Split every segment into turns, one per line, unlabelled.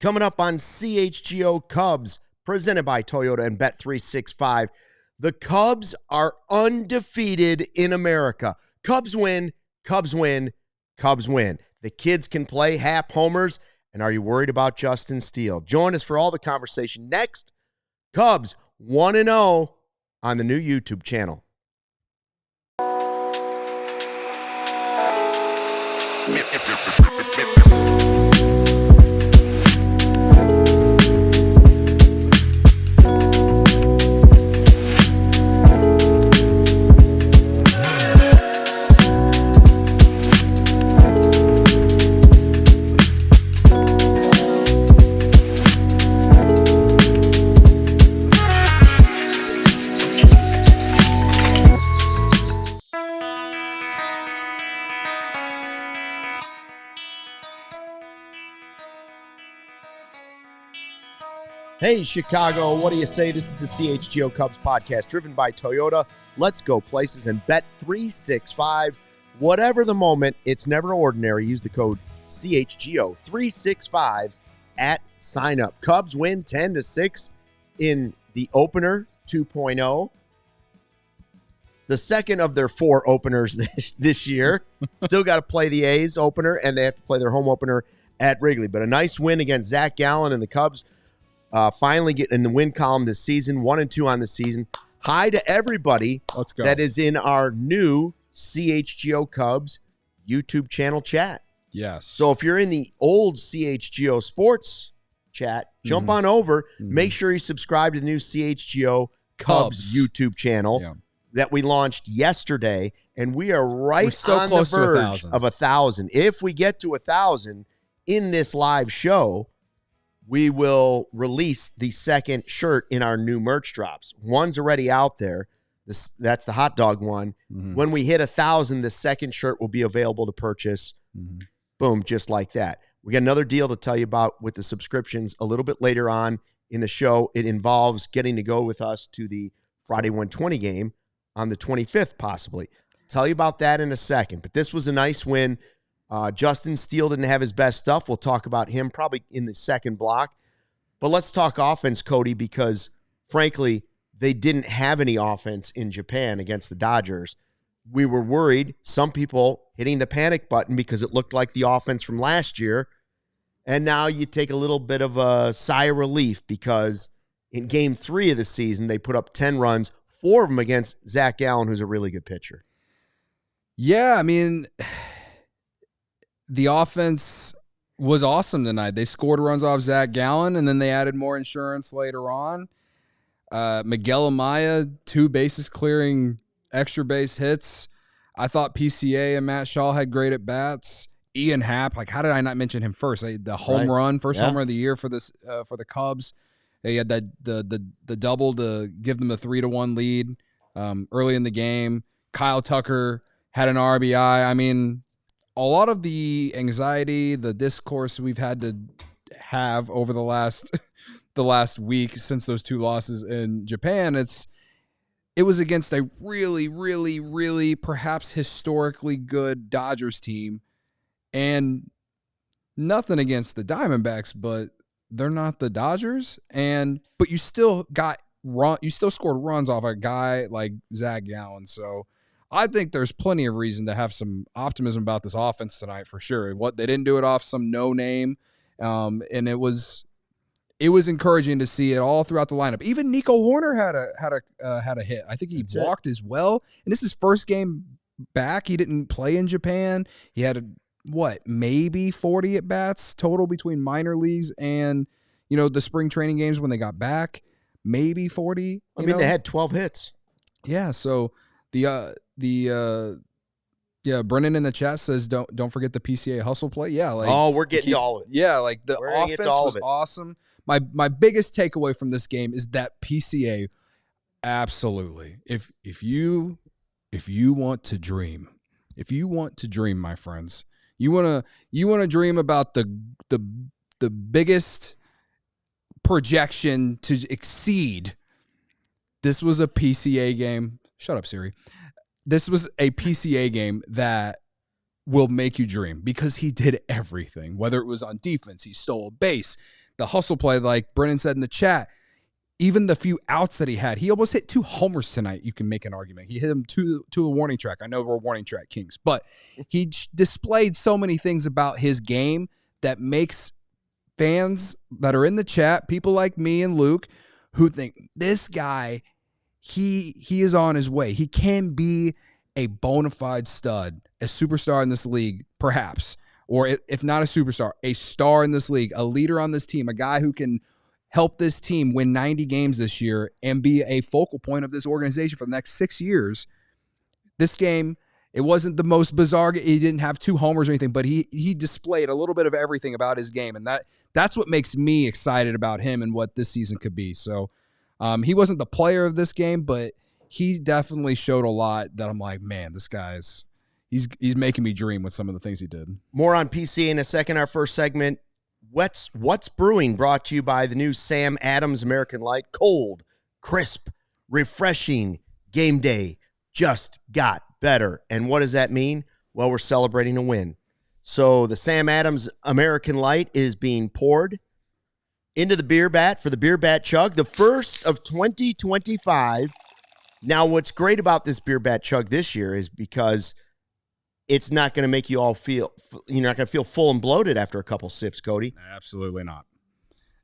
Coming up on CHGO Cubs, presented by Toyota and Bet365. The Cubs are undefeated in America. Cubs win, Cubs win, Cubs win. The kids can play Happ homers, and are you worried about Justin Steele? Join us for all the conversation next. Cubs 1-0 on the new YouTube channel. Hey, Chicago, what do you say? This is the CHGO Cubs Podcast, driven by Toyota. Let's go places and Bet365. Whatever the moment, it's never ordinary. Use the code CHGO365 at sign up. Cubs win 10-6 in the opener 2.0. The second of their 4 openers this year. Still got to play the A's opener, and they have to play their home opener at Wrigley. But a nice win against Zach Gallen and the Cubs. Finally getting in the win column this season, 1-2 on the season. Hi to everybody that is in our new CHGO Cubs YouTube channel chat.
Yes.
So if you're in the old CHGO Sports chat, jump on over. Make sure you subscribe to the new CHGO Cubs YouTube channel that we launched yesterday. And we are right on the verge of 1,000. If we get to 1,000 in this live show, we will release the second shirt in our new merch drops. One's already out there. That's the hot dog one. When we hit 1,000, the second shirt will be available to purchase. Boom, just like that. We got another deal to tell you about with the subscriptions a little bit later on in the show. It involves getting to go with us to the Friday 120 game on the 25th, possibly. Tell you about that in a second. But this was a nice win. Justin Steele didn't have his best stuff. We'll talk about him probably in the second block. But let's talk offense, Cody, because, frankly, they didn't have any offense in Japan against the Dodgers. We were worried, some people hitting the panic button because it looked like the offense from last year. And now you take a little bit of a sigh of relief because in Game 3 of the season, they put up 10 runs, 4 of them against Zach Gallen, who's a really good pitcher.
Yeah, I mean, the offense was awesome tonight. They scored runs off Zach Gallen, and then they added more insurance later on. Miguel Amaya, 2 bases clearing extra base hits. I thought PCA and Matt Shaw had great at bats. Ian Happ, like, how did I not mention him first? The home run, first home run of the year for this for the Cubs. He had that the double to give them a 3-1 lead early in the game. Kyle Tucker had an RBI. I mean, a lot of the anxiety, the discourse we've had to have over the last week since those 2 losses in Japan, it was against a really, really, really perhaps historically good Dodgers team, and nothing against the Diamondbacks, but they're not the Dodgers. But you still scored runs off a guy like Zach Gallen. So I think there's plenty of reason to have some optimism about this offense tonight for sure. They didn't do it off some no name, and it was encouraging to see it all throughout the lineup. Even Nico Horner had a hit. I think he walked as well. And this is his first game back. He didn't play in Japan. He had maybe 40 at bats total between minor leagues and the spring training games when they got back. Maybe 40.
They had 12 hits.
Yeah. So Brennan in the chat says don't forget the PCA hustle play. Yeah,
we're getting to all of it.
Yeah, like the offense was awesome. My biggest takeaway from this game is that PCA, absolutely. If you want to dream, my friends, you wanna dream about the biggest projection to exceed. This was a PCA game. Shut up, Siri. This was a PCA game that will make you dream because he did everything. Whether it was on defense, he stole a base, the hustle play, like Brennan said in the chat, even the few outs that he had, he almost hit 2 homers tonight. You can make an argument. He hit him to the warning track. I know we're warning track kings, but he displayed so many things about his game that makes fans that are in the chat, people like me and Luke, who think this guy, he is on his way. He can be a bona fide stud, a superstar in this league, perhaps, or if not a superstar, a star in this league, a leader on this team, a guy who can help this team win 90 games this year and be a focal point of this organization for the next 6 years. This game, it wasn't the most bizarre. He didn't have 2 homers or anything, but he displayed a little bit of everything about his game, and that's what makes me excited about him and what this season could be. So he wasn't the player of this game, but he definitely showed a lot that I'm like, man, this guy's he's making me dream with some of the things he did.
More on PCA in a second. Our first segment, What's Brewing, brought to you by the new Sam Adams American Light. Cold, crisp, refreshing. Game day just got better. And what does that mean? Well, we're celebrating a win. So the Sam Adams American Light is being poured into the beer bat for the beer bat chug, the first of 2025. Now, what's great about this beer bat chug this year is because it's not going to make you all feel, you're not going to feel full and bloated after a couple sips, Cody.
Absolutely not.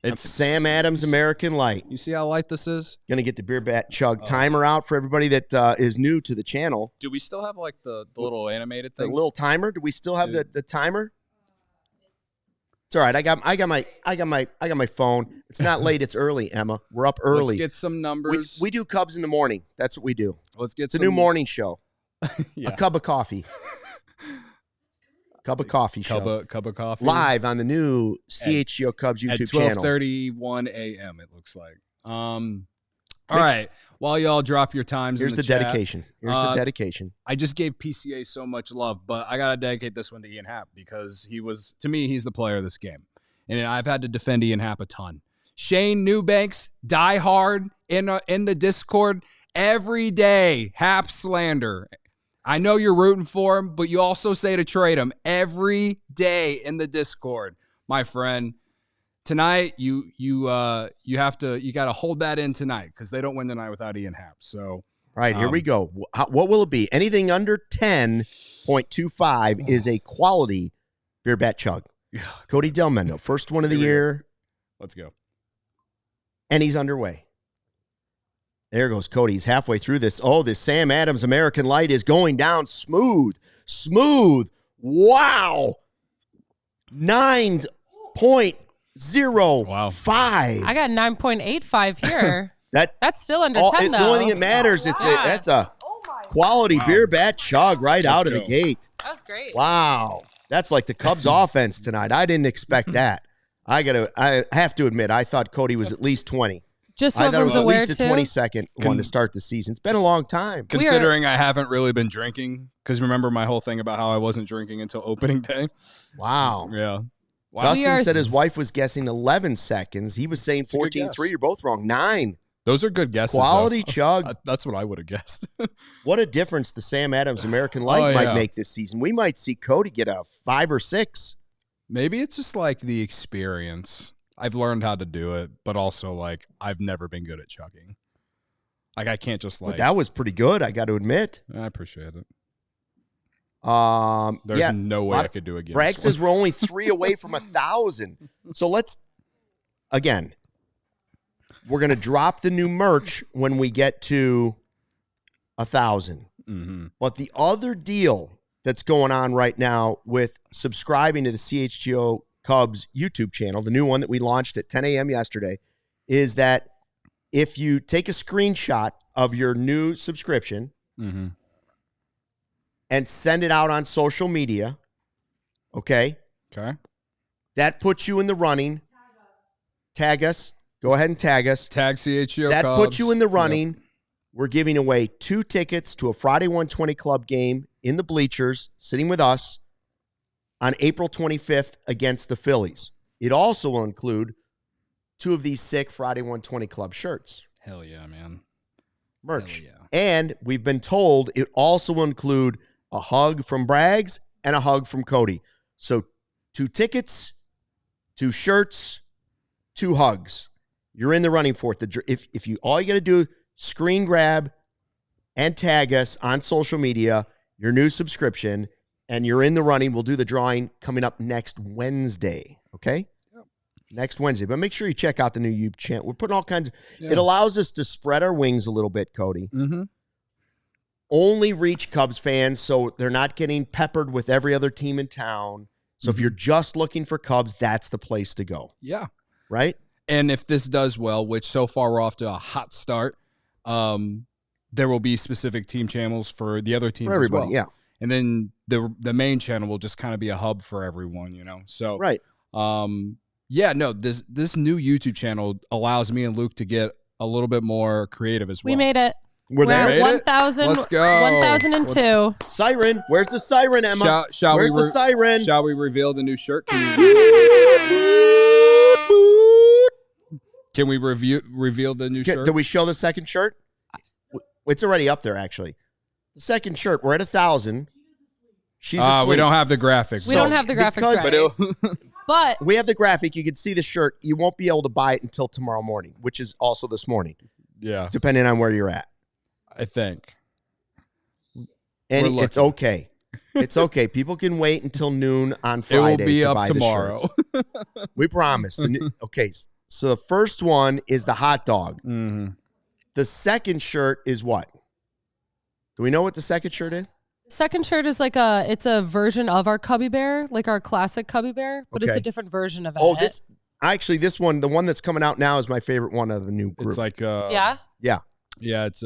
It's Sam Adams American Light.
You see how light this is?
Going to get the beer bat chug timer out for everybody that is new to the channel.
Do we still have like the little animated thing?
The little timer? Do we still have the timer? It's all right. I got my phone. It's not late. It's early, Emma. We're up early.
Let's get some numbers.
We do Cubs in the morning. That's what we do.
It's
a new morning show.
Yeah.
A cup of coffee. Cup of coffee show.
Cup of coffee.
Live on the new CHGO Cubs YouTube channel.
At 12:31 a.m. it looks like. All right. While y'all drop your times
Here's
in the
the
chat,
dedication. Here's the dedication.
I just gave PCA so much love, but I got to dedicate this one to Ian Happ because to me, he's the player of this game. And I've had to defend Ian Happ a ton. Shane Newbanks, die hard in the Discord every day. Happ slander. I know you're rooting for him, but you also say to trade him every day in the Discord, my friend. Tonight, you got to hold that in tonight because they don't win tonight without Ian Happ. So,
all right, here we go. What will it be? Anything under 10.25 is a quality beer bat chug. Cody Delmendo, first one of the year.
Let's go.
And he's underway. There goes Cody. He's halfway through this. Oh, this Sam Adams American Light is going down smooth. Wow. 9.05.
Wow. I got 9.85 here. That's still under 10, though.
The only thing that matters, that's a quality beer bat chug out of the gate.
That was great.
Wow. That's like the Cubs offense tonight. I didn't expect that. I have to admit, I thought Cody was at least 20.
Just so everyone's aware,
at least a 22nd one to start the season. It's been a long time.
Considering I haven't really been drinking, because remember my whole thing about how I wasn't drinking until opening day?
Wow.
Yeah.
Wow. Dustin said his wife was guessing 11 seconds. He was saying 14.3. You're both wrong. 9.
Those are good guesses.
Quality chug.
That's what I would have guessed.
What a difference the Sam Adams American Light might make this season. We might see Cody get a 5 or 6.
Maybe it's just like the experience. I've learned how to do it, but also like I've never been good at chugging. Like I can't just like.
But that was pretty good, I got to admit.
I appreciate it.
There's
no way I could do again.
Bragg says we're only 3 away from 1,000. So let's again. We're gonna drop the new merch when we get to 1,000.
Mm-hmm.
But the other deal that's going on right now with subscribing to the CHGO Cubs YouTube channel, the new one that we launched at 10 a.m. yesterday, is that if you take a screenshot of your new subscription and send it out on social media, okay, that puts you in the running. Tag us. Go ahead and tag us.
Tag CHGO
That
Cubs.
puts you in the running. Yep. We're giving away 2 tickets to a Friday 120 Club game in the bleachers, sitting with us on April 25th against the Phillies. It also will include 2 of these sick Friday 120 Club shirts.
Hell yeah, man.
Merch.
Hell yeah.
And we've been told it also will include a hug from Braggs and a hug from Cody. So 2 tickets, 2 shirts, 2 hugs. You're in the running for it. If you all you got to do, screen grab and tag us on social media, your new subscription, and you're in the running. We'll do the drawing coming up next Wednesday, okay? Yep. Next Wednesday. But make sure you check out the new YouTube channel. We're putting all kinds of it allows us to spread our wings a little bit, Cody.
Mm-hmm.
Only reach Cubs fans so they're not getting peppered with every other team in town. So if you're just looking for Cubs, that's the place to go.
Yeah.
Right?
And if this does well, which so far we're off to a hot start, there will be specific team channels for the other teams
for everybody,
as well.
Yeah.
And then the main channel will just kind of be a hub for everyone, you know. So
right.
This new YouTube channel allows me and Luke to get a little bit more creative as well.
We made it.
We're there.
1,000.
Let's go.
1,002.
Siren. Where's the siren, Emma? Where's the siren?
Shall we reveal the new shirt? Can we reveal the new shirt?
Do we show the second shirt? It's already up there, actually. The second shirt. We're at 1,000. She's asleep.
We don't have the graphics.
We don't have the graphics ready. But
we have the graphic. You can see the shirt. You won't be able to buy it until tomorrow morning, which is also this morning.
Yeah.
Depending on where you're at.
I think.
And it's okay. It's okay. People can wait until noon on Friday.
It will be
to
up
buy
tomorrow.
The shirt. We promise. Okay. So the first one is the hot dog.
Mm-hmm.
The second shirt is what? Do we know what the second shirt is?
Second shirt is it's a version of our Cubby Bear, like our classic Cubby Bear, but it's a different version of it.
Oh, this one, the one that's coming out now is my favorite one out of the new group.
It's like
yeah.
It's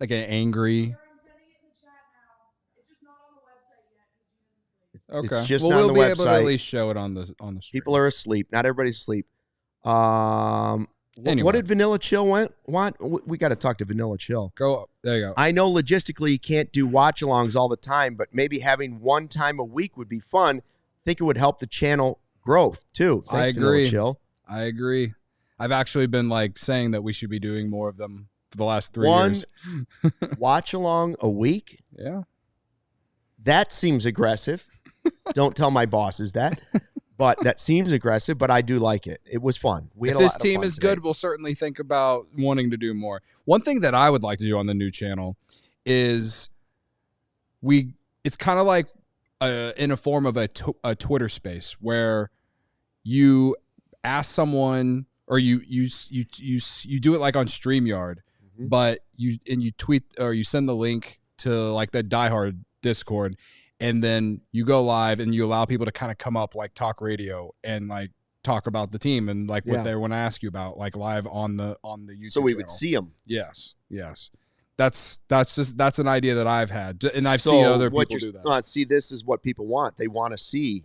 like an angry. Okay.
It's just
well,
not
we'll
on
be
the
able
website.
to at least show it on the stream.
People are asleep. Not everybody's asleep.
Anyway.
What did Vanilla Chill want? We got to talk to Vanilla Chill.
Go up. There you go.
I know logistically you can't do watch-alongs all the time, but maybe having one time a week would be fun. I think it would help the channel growth too. Thanks,
I agree.
Vanilla Chill.
I agree. I've actually been saying that we should be doing more of them for the last 3 years.
Watch-along a week?
Yeah.
That seems aggressive. Don't tell my bosses that. But that seems aggressive, but I do like it. It was fun.
If this team is good, we'll certainly think about wanting to do more. One thing that I would like to do on the new channel is it's kind of like in a form of a Twitter space where you ask someone or you do it like on StreamYard, but you tweet or you send the link to like the Die Hard Discord. And then you go live and you allow people to kind of come up like talk radio and like talk about the team and like what they want to ask you about like live on the YouTube
so we
channel.
would see them.
Yes. That's an idea that I've had, and I've seen other people do that.
See, this is what people want. They want to see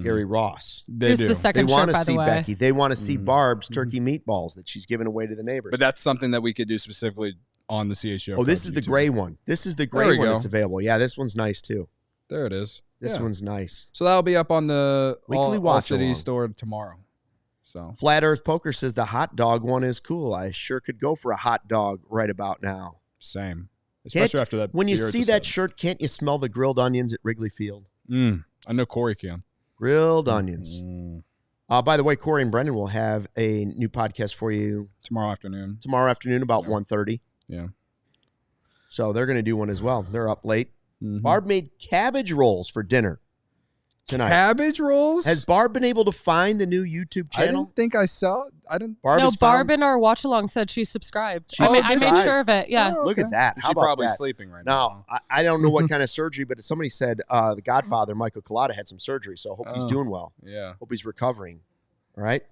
Gary Ross.
Here's the second shirt, by the way.
They want to see Becky. They want to see Barb's turkey meatballs that she's giving away to the neighbors.
But that's something that we could do specifically on the CHGO.
Oh, this is the gray one. This is the gray one that's available. Yeah, this one's nice too.
There it is.
This one's nice.
So that'll be up on the
Weekly
ALLCITY store tomorrow. So
Flat Earth Poker says the hot dog one is cool. I sure could go for a hot dog right about now.
Same. Especially after that.
When you see that shirt, can't you smell the grilled onions at Wrigley Field?
I know Corey can.
Grilled onions. By the way, Corey and Brendan will have a new podcast for you
tomorrow afternoon.
About 1:30.
Yeah.
So they're going to do one as well. They're up late. Barb made cabbage rolls for dinner tonight.
Cabbage rolls?
Has Barb been able to find the new YouTube channel?
I didn't think I saw it. I didn't.
Barb in our watch along said she's subscribed. I made sure of it. Yeah.
Look at that.
She's probably sleeping right now.
No, I don't know what kind of surgery, but somebody said the Godfather, Michael Collada, had some surgery, so I hope he's doing well.
Yeah.
Hope he's recovering. All right.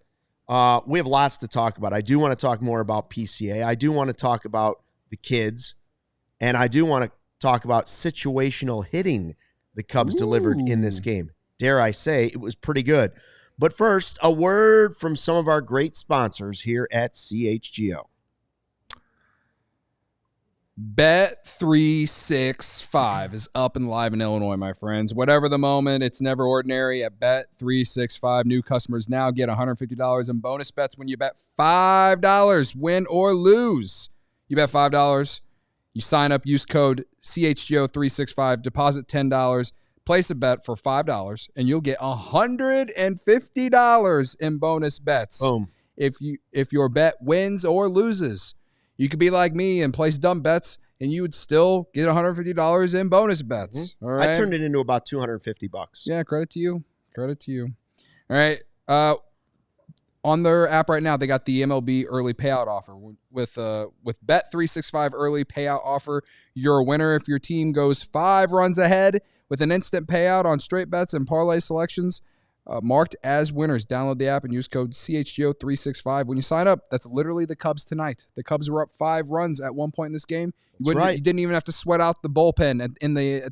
We have lots to talk about. I do want to talk more about PCA. I do want to talk about the kids, and I do want to talk about situational hitting the Cubs delivered in this game. Dare I say, it was pretty good. But first, a word from some of our great sponsors here at CHGO.
Bet365 is up and live in Illinois, my friends. Whatever the moment, it's never ordinary at Bet365. New customers now get $150 in bonus bets when you bet $5, win or lose. You bet $5. You sign up, use code CHGO365, deposit $10, place a bet for $5, and you'll get $150 in bonus bets.
Boom.
if your bet wins or loses. You could be like me and place dumb bets, and you would still get $150 in bonus bets. All right?
I turned it into about $250.
Yeah, credit to you. Credit to you. All right. On their app right now, they got the MLB early payout offer. With Bet365 early payout offer, you're a winner if your team goes 5 runs ahead with an instant payout on straight bets and parlay selections. Marked as winners. Download the app and use code CHGO365 when you sign up. That's literally the Cubs tonight. The Cubs were up 5 runs at one point in this game. You didn't even have to sweat out the bullpen at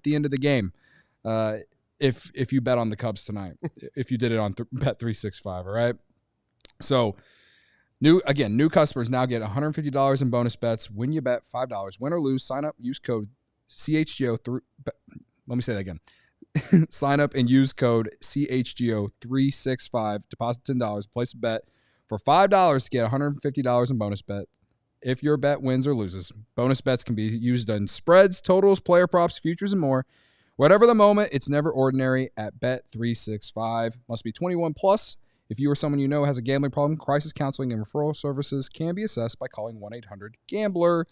the end of the game. If you bet on the Cubs tonight, if you did it on Bet365, all right. So new customers now get $150 in bonus bets when you bet $5. Win or lose, sign up. Use code CHGO3. Let me say that again. Sign up and use code CHGO365. Deposit $10. Place a bet for $5 to get $150 in bonus bet if your bet wins or loses. Bonus bets can be used on spreads, totals, player props, futures, and more. Whatever the moment, it's never ordinary at Bet365. Must be 21 plus. If you or someone you know has a gambling problem, crisis counseling and referral services can be assessed by calling 1-800-GAMBLER.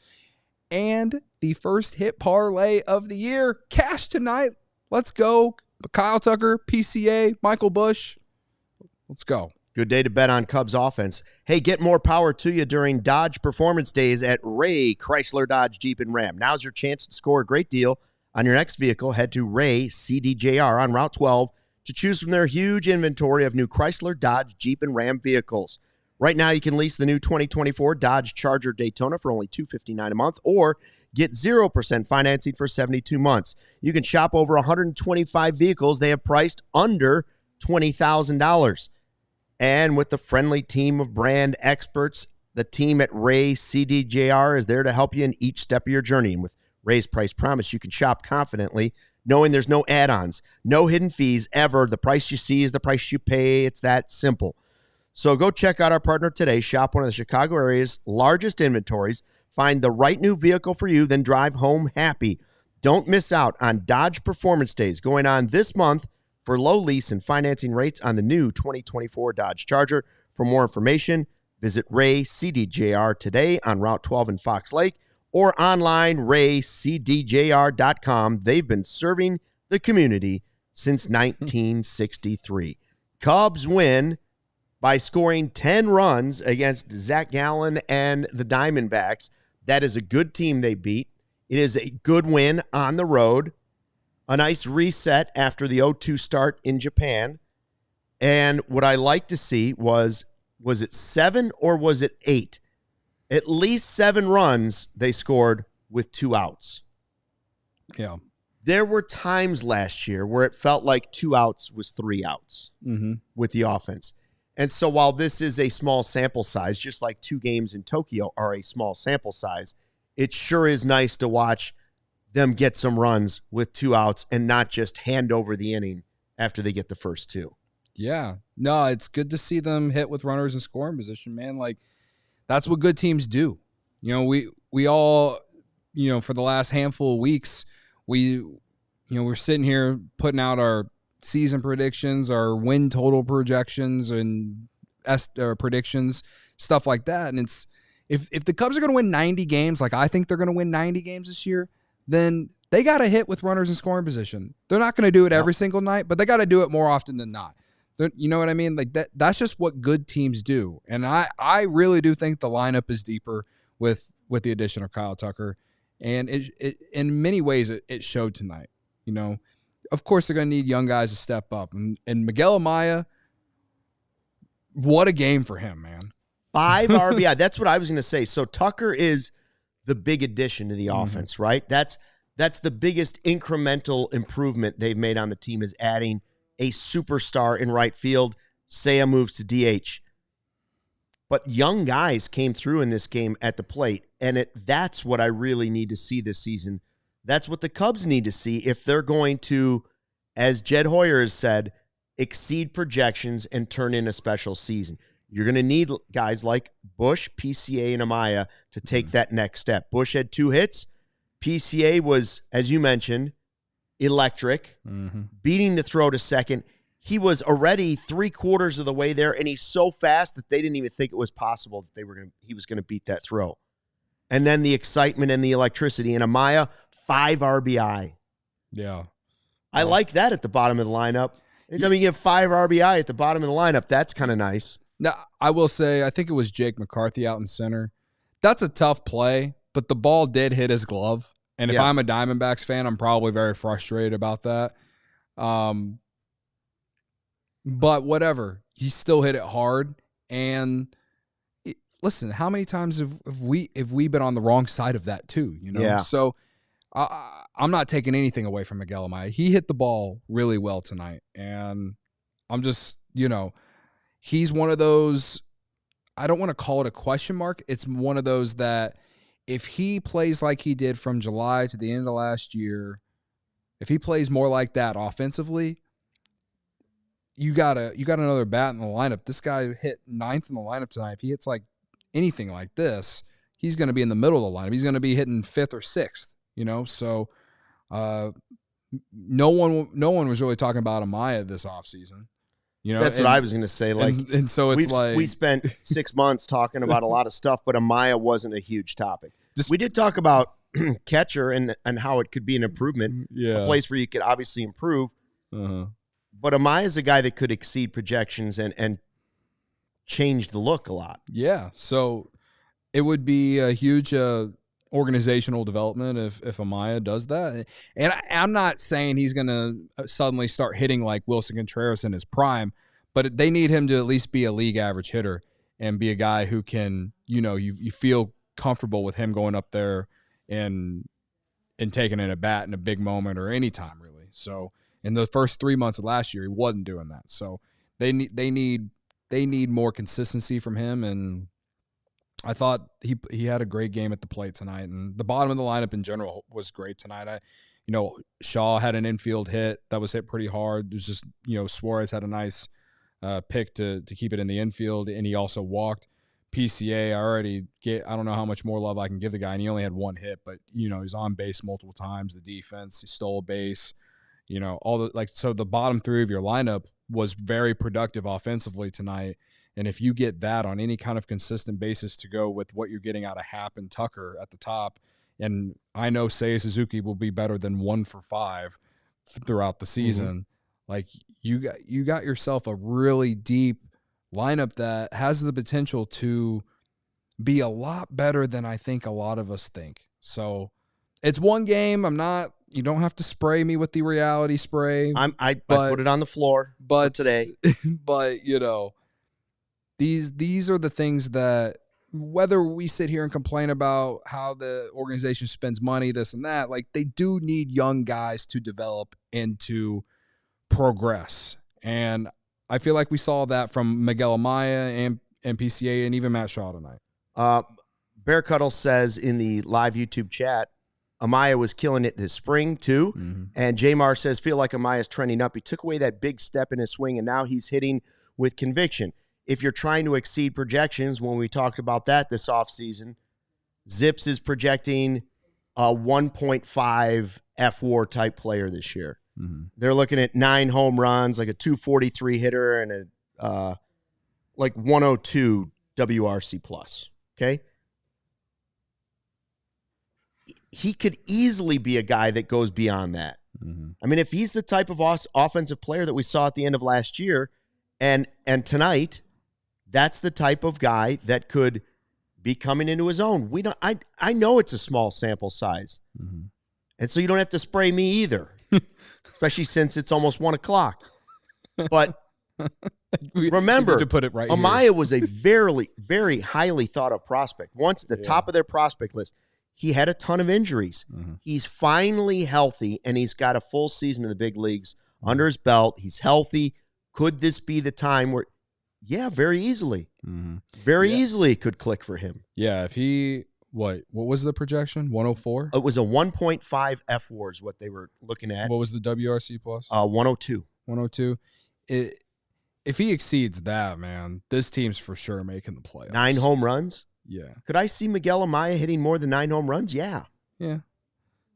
And the first hit parlay of the year, cash tonight. Let's go. Kyle Tucker, PCA, Michael Busch. Let's go.
Good day to bet on Cubs offense. Hey, get more power to you during Dodge Performance Days at Ray Chrysler Dodge Jeep and Ram. Now's your chance to score a great deal on your next vehicle. Head to Ray CDJR on Route 12 to choose from their huge inventory of new Chrysler, Dodge, Jeep, and Ram vehicles. Right now, you can lease the new 2024 Dodge Charger Daytona for only $259 a month or get 0% financing for 72 months. You can shop over 125 vehicles they have priced under $20,000. And with the friendly team of brand experts, the team at Ray CDJR is there to help you in each step of your journey. And with Ray's Price Promise, you can shop confidently, knowing there's no add-ons, no hidden fees ever. The price you see is the price you pay. It's that simple. So go check out our partner today. Shop one of the Chicago area's largest inventories. Find the right new vehicle for you, then drive home happy. Don't miss out on Dodge Performance Days going on this month for low lease and financing rates on the new 2024 Dodge Charger. For more information, visit Ray CDJR today on Route 12 in Fox Lake or online raycdjr.com. They've been serving the community since 1963. Cubs win by scoring 10 runs against Zach Gallen and the Diamondbacks. That is a good team they beat. It is a good win on the road. A nice reset after the 0-2 start in Japan. And what I like to see was it 7 or was it 8? At least 7 runs they scored with 2 outs.
Yeah.
There were times last year where it felt like 2 outs was 3 outs with the offense. And so while this is a small sample size, just like 2 games in Tokyo are a small sample size, it sure is nice to watch them get some runs with 2 outs and not just hand over the inning after they get the first 2.
Yeah. No, it's good to see them hit with runners in scoring position, man. Like, that's what good teams do. You know, we all, you know, for the last handful of weeks, we're sitting here putting out our season predictions, our win total projections, and predictions, stuff like that. And it's if the Cubs are going to win 90 games, like I think they're going to win 90 games this year, then they got to hit with runners in scoring position. They're not going to do it every single night, but they got to do it more often than not. You know what I mean? Like that's just what good teams do. And I really do think the lineup is deeper with the addition of Kyle Tucker. And it in many ways it showed tonight. You know, of course they're going to need young guys to step up. And Miguel Amaya, what a game for him, man. 5
RBI. That's what I was going to say. So Tucker is the big addition to the offense, right? That's the biggest incremental improvement they've made on the team, is adding a superstar in right field. Seiya moves to DH. But young guys came through in this game at the plate, and that's what I really need to see this season. That's what the Cubs need to see if they're going to, as Jed Hoyer has said, exceed projections and turn in a special season. You're going to need guys like Busch, PCA, and Amaya to take that next step. Busch had 2 hits. PCA was, as you mentioned, electric, beating the throw to second. he was already 3/4 of the way there, and he's so fast that they didn't even think it was possible that he was going to beat that throw. And then the excitement and the electricity. And Amaya, 5 RBI.
Yeah.
I like that at the bottom of the lineup. Anytime you get 5 RBI at the bottom of the lineup, that's kind of nice.
Now, I will say, I think it was Jake McCarthy out in center. That's a tough play, but the ball did hit his glove. And if I'm a Diamondbacks fan, I'm probably very frustrated about that. But whatever, he still hit it hard. And listen, how many times have we been on the wrong side of that too? You know,
yeah.
So I'm not taking anything away from Miguel Amaya. He hit the ball really well tonight, and I'm just, he's one of those. I don't want to call it a question mark. It's one of those that if he plays like he did from July to the end of last year, if he plays more like that offensively, you got another bat in the lineup. This guy hit 9th in the lineup tonight. If he hits like anything like this, he's going to be in the middle of the lineup. He's going to be hitting 5th or 6th, So no one was really talking about Amaya this offseason.
That's what I was going to say.
And so it's
we spent 6 months talking about a lot of stuff, but Amaya wasn't a huge topic. We did talk about catcher and how it could be an improvement, a place where you could obviously improve.
Uh-huh.
But Amaya is a guy that could exceed projections and change the look a lot.
Yeah, so it would be a huge organizational development if Amaya does that. And I'm not saying he's going to suddenly start hitting like Wilson Contreras in his prime, but they need him to at least be a league average hitter and be a guy who can, you feel comfortable with him going up there and taking in a bat in a big moment or any time really. So in the first 3 months of last year, he wasn't doing that. So they need more consistency from him, and I thought he had a great game at the plate tonight, and the bottom of the lineup in general was great tonight. Shaw had an infield hit that was hit pretty hard. It was just, Suarez had a nice pick to keep it in the infield, and he also walked. PCA, I don't know how much more love I can give the guy, and he only had 1 hit, but he's on base multiple times. The defense, he stole a base. So the bottom 3 of your lineup was very productive offensively tonight. And if you get that on any kind of consistent basis to go with what you're getting out of Happ and Tucker at the top, and I know Seiya Suzuki will be better than 1 for 5 throughout the season, like you got yourself a really deep lineup that has the potential to be a lot better than I think a lot of us think. So it's one game. You don't have to spray me with the reality spray.
I put it on the floor today.
But, these are the things that, whether we sit here and complain about how the organization spends money, this and that, like they do need young guys to develop and to progress. And I feel like we saw that from Miguel Amaya and PCA and even Matt Shaw tonight.
Bear Cuddle says in the live YouTube chat, Amaya was killing it this spring, too. Mm-hmm. And Jamar says, feel like Amaya's trending up. He took away that big step in his swing, and now he's hitting with conviction. If you're trying to exceed projections, when we talked about that this offseason, Zips is projecting a 1.5 F-WAR type player this year. Mm-hmm. They're looking at 9 home runs, like a 243 hitter, and a like 102 WRC plus, okay? He could easily be a guy that goes beyond that. Mm-hmm. I mean, if he's the type of offensive player that we saw at the end of last year and tonight, that's the type of guy that could be coming into his own. I know it's a small sample size. Mm-hmm. And so you don't have to spray me either, especially since it's almost 1 o'clock. But remember,
to put it right
Amaya
here.
was a very, very highly thought of prospect. Once the top of their prospect list. He had a ton of injuries. Mm-hmm. He's finally healthy, and he's got a full season in the big leagues under his belt. He's healthy. Could this be the time where, very easily. Mm-hmm. Very easily it could click for him.
Yeah, if he, what was the projection? 104?
It was a 1.5 F-WAR is what they were looking at.
What was the WRC plus?
102.
102. If he exceeds that, man, this team's for sure making the playoffs.
9 home runs?
Yeah.
Could I see Miguel Amaya hitting more than 9 home runs? Yeah.
Yeah.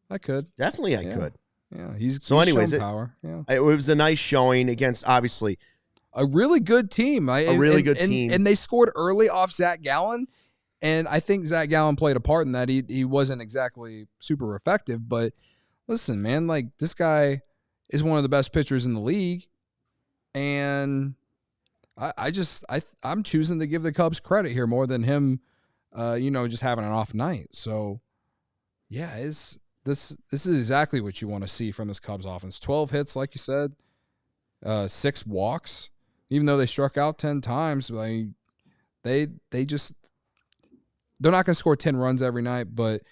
I could.
Definitely I could.
Yeah, he's
anyways,
shown power. Yeah,
it was a nice showing against, obviously,
a really good team.
Good team.
And they scored early off Zach Gallen. And I think Zach Gallen played a part in that. He wasn't exactly super effective, but listen, man, like this guy is one of the best pitchers in the league, and I'm choosing to give the Cubs credit here more than him, just having an off night. So, yeah, this is exactly what you want to see from this Cubs offense. 12 hits, like you said, 6 walks, even though they struck out 10 times. Like they just. They're not going to score 10 runs every night, but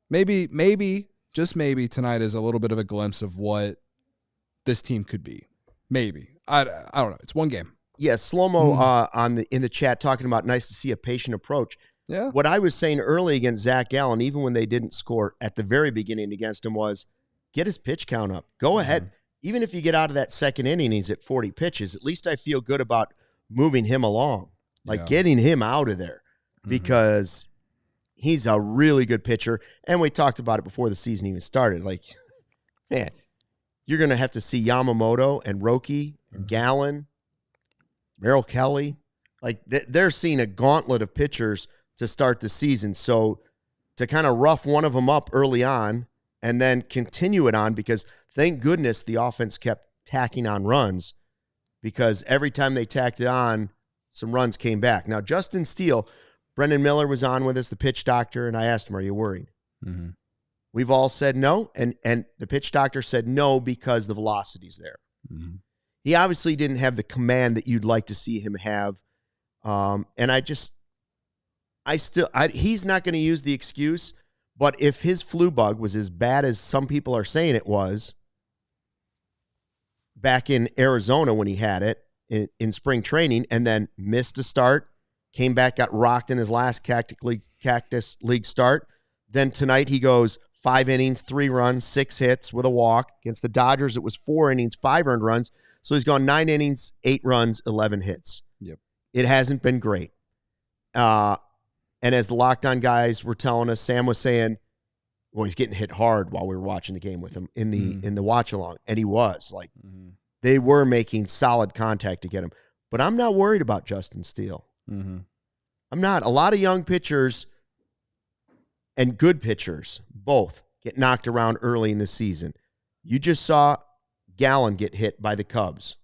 maybe, just maybe tonight is a little bit of a glimpse of what this team could be. Maybe. I don't know. It's one game.
Yeah, Slow-Mo in the chat talking about nice to see a patient approach.
Yeah.
What I was saying early against Zach Gallen, even when they didn't score at the very beginning against him, was get his pitch count up. Go ahead. Even if you get out of that second inning, he's at 40 pitches. At least I feel good about moving him along, getting him out of there. Because he's a really good pitcher. And we talked about it before the season even started. Like, man, you're going to have to see Yamamoto and Roki and Gallen, Merrill Kelly. Like, they're seeing a gauntlet of pitchers to start the season. So to kind of rough one of them up early on and then continue it on, because thank goodness the offense kept tacking on runs, because every time they tacked it on, some runs came back. Now, Justin Steele, Brendan Miller was on with us, the pitch doctor, and I asked him, are you worried?
Mm-hmm.
We've all said no, and the pitch doctor said no because the velocity's there.
Mm-hmm.
He obviously didn't have the command that you'd like to see him have, and he's not going to use the excuse, but if his flu bug was as bad as some people are saying it was back in Arizona when he had it in spring training and then missed a start, came back, got rocked in his last Cactus League start. Then tonight he goes 5 innings, 3 runs, 6 hits with a walk. Against the Dodgers, it was 4 innings, 5 earned runs. So he's gone 9 innings, 8 runs, 11 hits.
Yep.
It hasn't been great. And as the Locked On guys were telling us, Sam was saying, well, he's getting hit hard while we were watching the game with him in the watch along. And he was. Like, they were making solid contact to get him. But I'm not worried about Justin Steele.
Mm-hmm.
I'm not. A lot of young pitchers and good pitchers both get knocked around early in the season. You just saw Gallen get hit by the Cubs.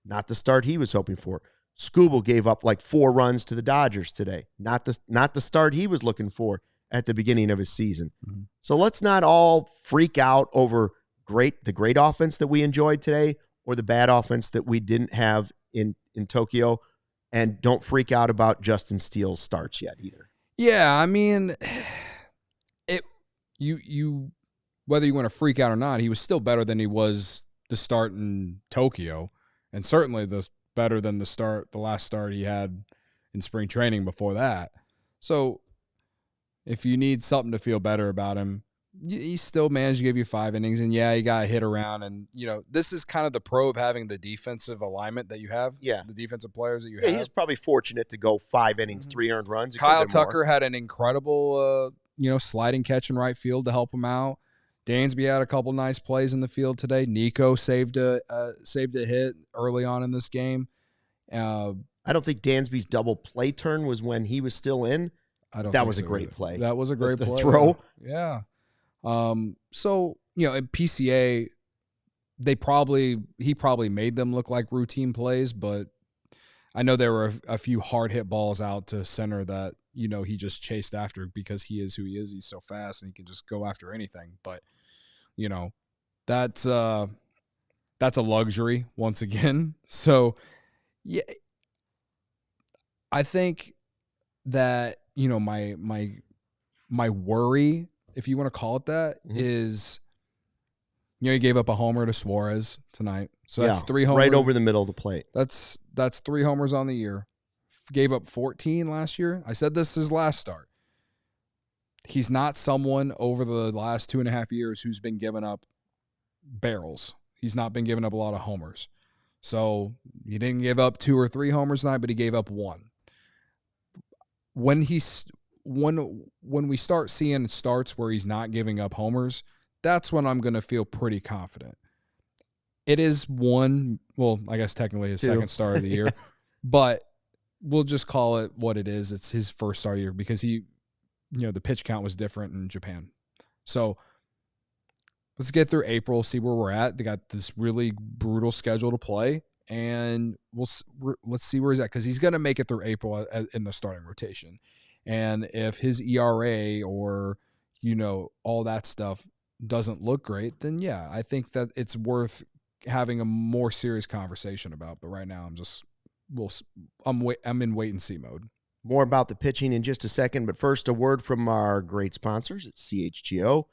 Not the start he was hoping for. Skubal gave up like 4 runs to the Dodgers today. Not the start he was looking for at the beginning of his season. Mm-hmm. So let's not all freak out over the great offense that we enjoyed today or the bad offense that we didn't have in Tokyo. And don't freak out about Justin Steele's starts yet either.
Yeah, I mean, you whether you want to freak out or not, he was still better than he was the start in Tokyo, and certainly better than the last start he had in spring training before that. So, if you need something to feel better about him, he still managed to give you 5 innings, and yeah, he got hit around. And, this is kind of the pro of having the defensive alignment that you have.
Yeah.
The defensive players that you have.
He's probably fortunate to go 5 innings, 3 earned runs.
Kyle Tucker had an incredible, sliding catch in right field to help him out. Dansby had a couple nice plays in the field today. Nico saved a hit early on in this game.
I don't think Dansby's double play turn was when he was still in. That was a great play.
That was a great play.
The throw.
Yeah. So, in PCA, he probably made them look like routine plays, but I know there were a few hard hit balls out to center that, he just chased after because he is who he is. He's so fast and he can just go after anything. But, that's a luxury once again. So, yeah, I think that, my worry, if you want to call it that, is, he gave up a homer to Suarez tonight. So that's 3 homers.
Right over the middle of the plate.
That's 3 homers on the year. Gave up 14 last year. I said this is his last start. He's not someone over the last 2.5 years who's been giving up barrels. He's not been giving up a lot of homers. So he didn't give up 2 or 3 homers tonight, but he gave up 1. When we start seeing starts where he's not giving up homers, that's when I'm going to feel pretty confident. It is I guess technically his second start of the year, but we'll just call it what it is. It's his first start of the year because the pitch count was different in Japan. So let's get through April, see where we're at. They got this really brutal schedule to play, and let's see where he's at because he's going to make it through April in the starting rotation. And if his ERA or, all that stuff doesn't look great, then yeah, I think that it's worth having a more serious conversation about. But right now I'm in wait and see mode.
More about the pitching in just a second, but first a word from our great sponsors at CHGO.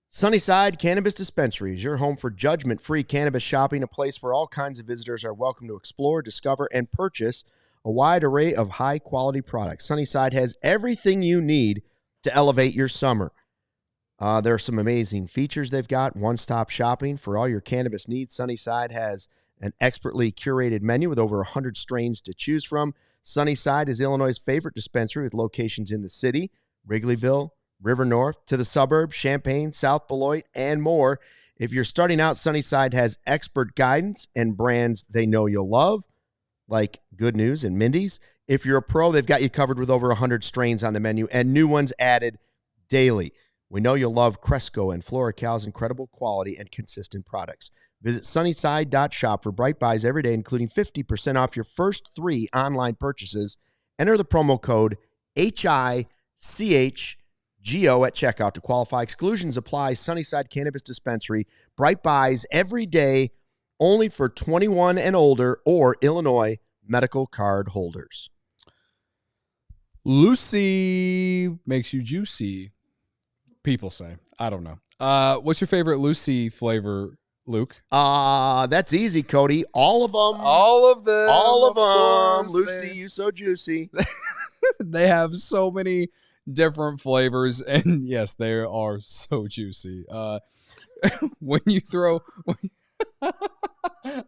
Sunnyside Cannabis Dispensary is your home for judgment-free cannabis shopping, a place where all kinds of visitors are welcome to explore, discover, and purchase a wide array of high-quality products. Sunnyside has everything you need to elevate your summer. There are some amazing features they've got. One-stop shopping for all your cannabis needs. Sunnyside has an expertly curated menu with over 100 strains to choose from. Sunnyside is Illinois' favorite dispensary with locations in the city, Wrigleyville, River North, to the suburbs, Champaign, South Beloit, and more. If you're starting out, Sunnyside has expert guidance and brands they know you'll love, like Good News and Mindy's. If you're a pro, they've got you covered with over 100 strains on the menu and new ones added daily. We know you'll love Cresco and FloraCal's incredible quality and consistent products. Visit sunnyside.shop for bright buys every day, including 50% off your first 3 online purchases. Enter the promo code HICHGO at checkout to qualify. Exclusions apply. Sunnyside Cannabis Dispensary. Bright buys every day, only for 21 and older or Illinois medical card holders.
Lucy makes you juicy, people say. I don't know. What's your favorite Lucy flavor, Luke?
That's easy, Cody. All of them.
All of them.
All of them. Lucy, you so juicy.
They have so many different flavors, and yes, they are so juicy. When you throw...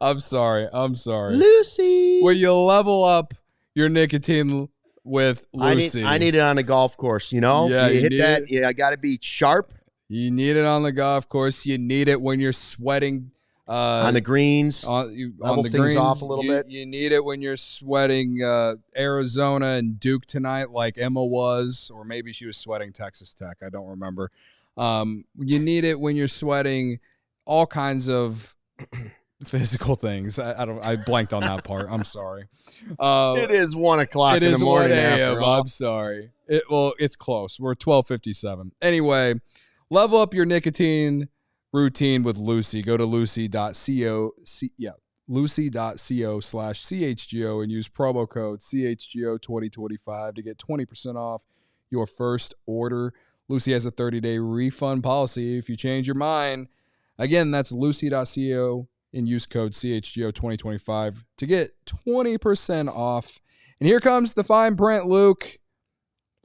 I'm sorry.
Lucy.
When you level up your nicotine with Lucy.
I need it on a golf course, Yeah, you hit that. Yeah, I got to be sharp.
You need it on the golf course. You need it when you're sweating.
On the greens.
On the
things
greens,
off a little bit.
You need it when you're sweating Arizona and Duke tonight like Emma was, or maybe she was sweating Texas Tech. I don't remember. You need it when you're sweating all kinds of physical things. I blanked on that part. I'm sorry.
It is 1 o'clock in the morning.
It is 1 a.m.
After all.
I'm sorry. It's close. We're 12:57. Anyway, level up your nicotine routine with Lucy. Go to lucy.co/CHGO and use promo code CHGO 2025 to get 20% off your first order. Lucy has a 30-day refund policy if you change your mind. Again, that's lucy.co and use code CHGO 2025 to get 20% off. And here comes the fine print, Luke.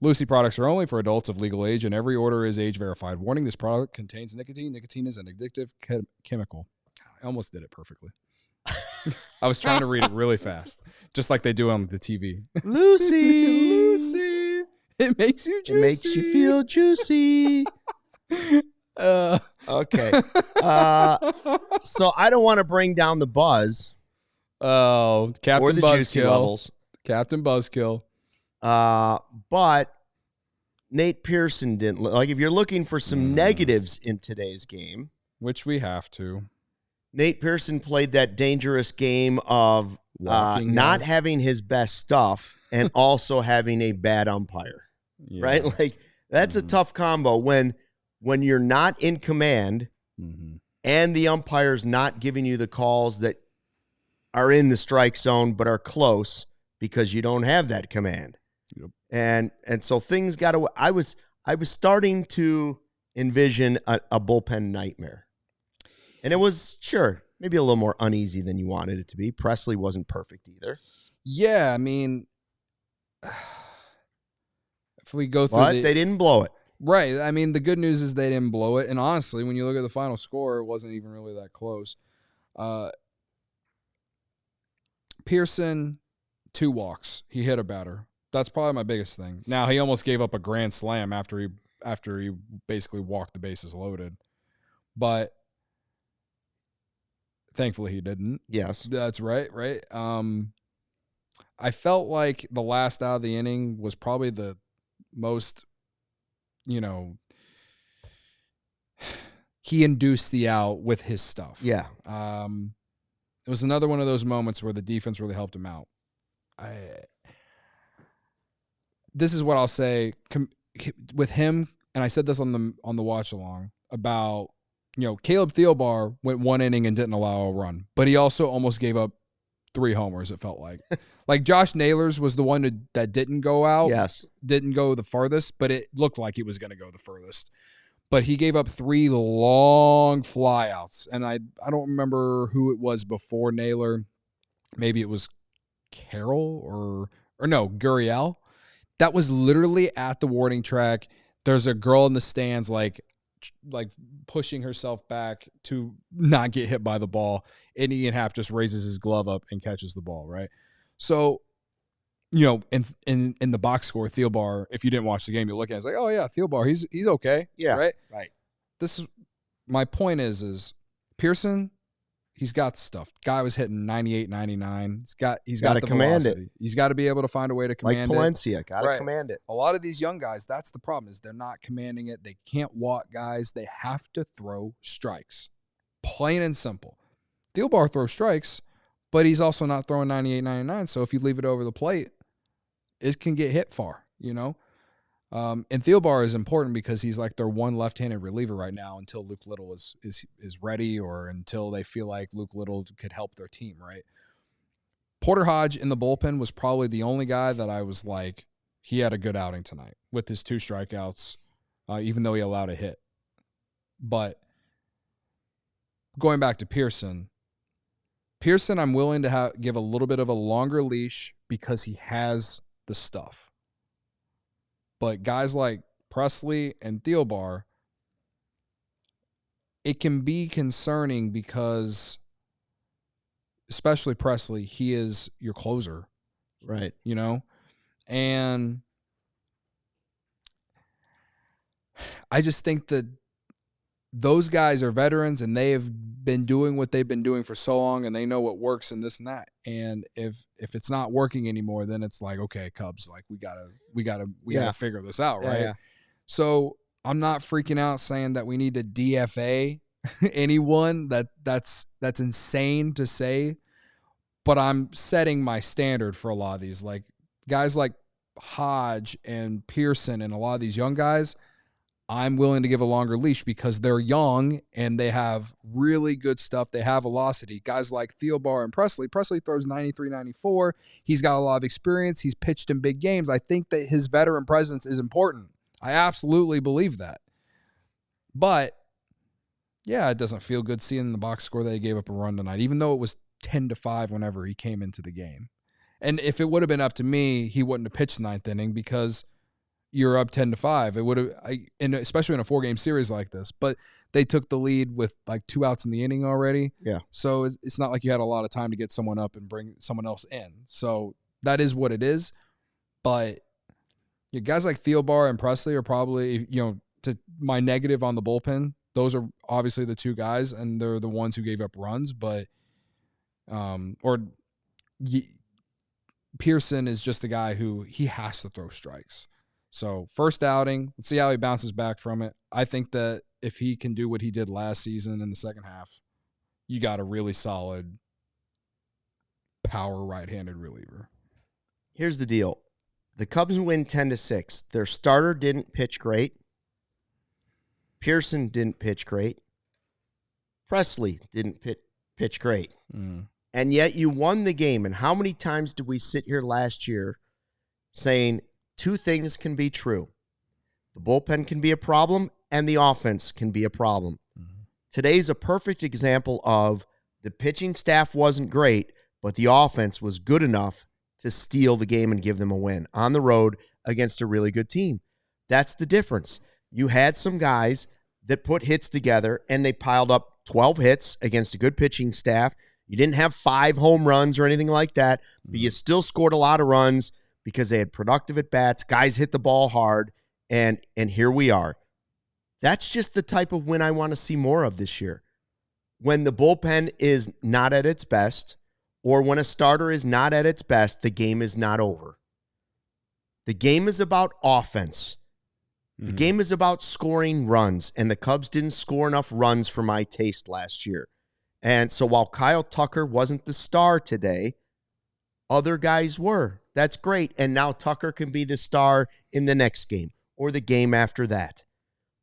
Lucy products are only for adults of legal age, and every order is age verified. Warning, this product contains nicotine. Nicotine is an addictive chemical. I almost did it perfectly. I was trying to read it really fast, just like they do on the TV.
Lucy.
It makes you juicy.
It makes you feel juicy. Okay. So I don't want to bring down the buzz.
Oh, Captain
or the juicy
Buzzkill.
levels.
Captain Buzzkill.
But Nate Pearson didn't. Like, if you're looking for some negatives in today's game,
which we have to,
Nate Pearson played that dangerous game of not having his best stuff and also having a bad umpire. Yeah. Right? Like, that's a tough combo when you're not in command and the umpire's not giving you the calls that are in the strike zone but are close because you don't have that command. Yep. And so things got to. I was starting to envision a bullpen nightmare. And it was, sure, maybe a little more uneasy than you wanted it to be. Presley wasn't perfect either.
Yeah, I mean, if we go through
but they didn't blow it.
Right. I mean, the good news is they didn't blow it. And honestly, when you look at the final score, it wasn't even really that close. Pearson, 2 walks. He hit a batter. That's probably my biggest thing. Now, he almost gave up a grand slam after after he basically walked the bases loaded. But thankfully he didn't.
Yes.
That's right. I felt like the last out of the inning was probably the most, he induced the out with his stuff.
Yeah.
It was another one of those moments where the defense really helped him out. This is what I'll say with him, and I said this on the watch along about, Caleb Thielbar went one inning and didn't allow a run, but he also almost gave up 3 homers, it felt like. Like Josh Naylor's was the one that didn't go out.
Yes.
Didn't go the farthest, but it looked like he was going to go the furthest. But he gave up 3 long flyouts, and I don't remember who it was before Naylor. Maybe it was Carroll or no, Gurriel. That was literally at the warning track. There's a girl in the stands like pushing herself back to not get hit by the ball, and Ian Happ just raises his glove up and catches the ball, right? So, in the box score, Thielbar, if you didn't watch the game, you look at it, it's like, oh yeah, Thielbar, he's okay.
Yeah.
Right.
This is
my point is Pearson, he's got stuff. Guy was hitting 98, 99. He's got the
command
velocity. He's got to be able to find a way to command
like Palencia, got to command it.
A lot of these young guys, that's the problem, is they're not commanding it. They can't walk guys. They have to throw strikes. Plain and simple. Thielbar throws strikes, but he's also not throwing 98, 99. So if you leave it over the plate, it can get hit far, And Thielbar is important because he's like their one left-handed reliever right now until Luke Little is ready, or until they feel like Luke Little could help their team, right? Porter Hodge in the bullpen was probably the only guy that I was like, he had a good outing tonight with his 2 strikeouts, even though he allowed a hit. But going back to Pearson, I'm willing to give a little bit of a longer leash because he has the stuff. But guys like Presley and Thielbar, it can be concerning because, especially Presley, he is your closer.
Right.
And I just think that those guys are veterans and they have been doing what they've been doing for so long, and they know what works and this and that. And if it's not working anymore, then it's like, okay, Cubs, like we gotta figure this out, right?
Yeah.
So I'm not freaking out saying that we need to DFA anyone. That's insane to say, but I'm setting my standard for a lot of these, like guys like Hodge and Pearson and a lot of these young guys. I'm willing to give a longer leash because they're young and they have really good stuff. They have velocity. Guys like Thielbar and Presley. Presley throws 93, 94. He's got a lot of experience. He's pitched in big games. I think that his veteran presence is important. I absolutely believe that. But, yeah, it doesn't feel good seeing the box score that he gave up a run tonight, even though it was 10-5 whenever he came into the game. And if it would have been up to me, he wouldn't have pitched the 9th inning because you're up 10-5. It would have, and especially in a 4-game series like this. But they took the lead with like 2 outs in the inning already.
Yeah.
So it's not like you had a lot of time to get someone up and bring someone else in. So that is what it is. But guys like Thielbar and Presley are probably, to my negative on the bullpen. Those are obviously the 2 guys, and they're the ones who gave up runs. But Pearson is just a guy who he has to throw strikes. So first outing, let's see how he bounces back from it. I think that if he can do what he did last season in the second half, you got a really solid power right-handed reliever.
Here's the deal. The Cubs win 10-6. Their starter didn't pitch great. Pearson didn't pitch great. Presley didn't pitch great. And yet you won the game. And how many times did we sit here last year saying 2 things can be true? The bullpen can be a problem and the offense can be a problem. Today's a perfect example of the pitching staff wasn't great, but the offense was good enough to steal the game and give them a win on the road against a really good team. That's the difference. You had some guys that put hits together and they piled up 12 hits against a good pitching staff. You didn't have 5 home runs or anything like that, but you still scored a lot of runs because they had productive at-bats. Guys hit the ball hard, And here we are. That's just the type of win I want to see more of this year. When the bullpen is not at its best, or when a starter is not at its best, the game is not over. The game is about offense. The game is about scoring runs, and the Cubs didn't score enough runs for my taste last year. And so while Kyle Tucker wasn't the star today, other guys were. That's great. And now Tucker can be the star in the next game or the game after that.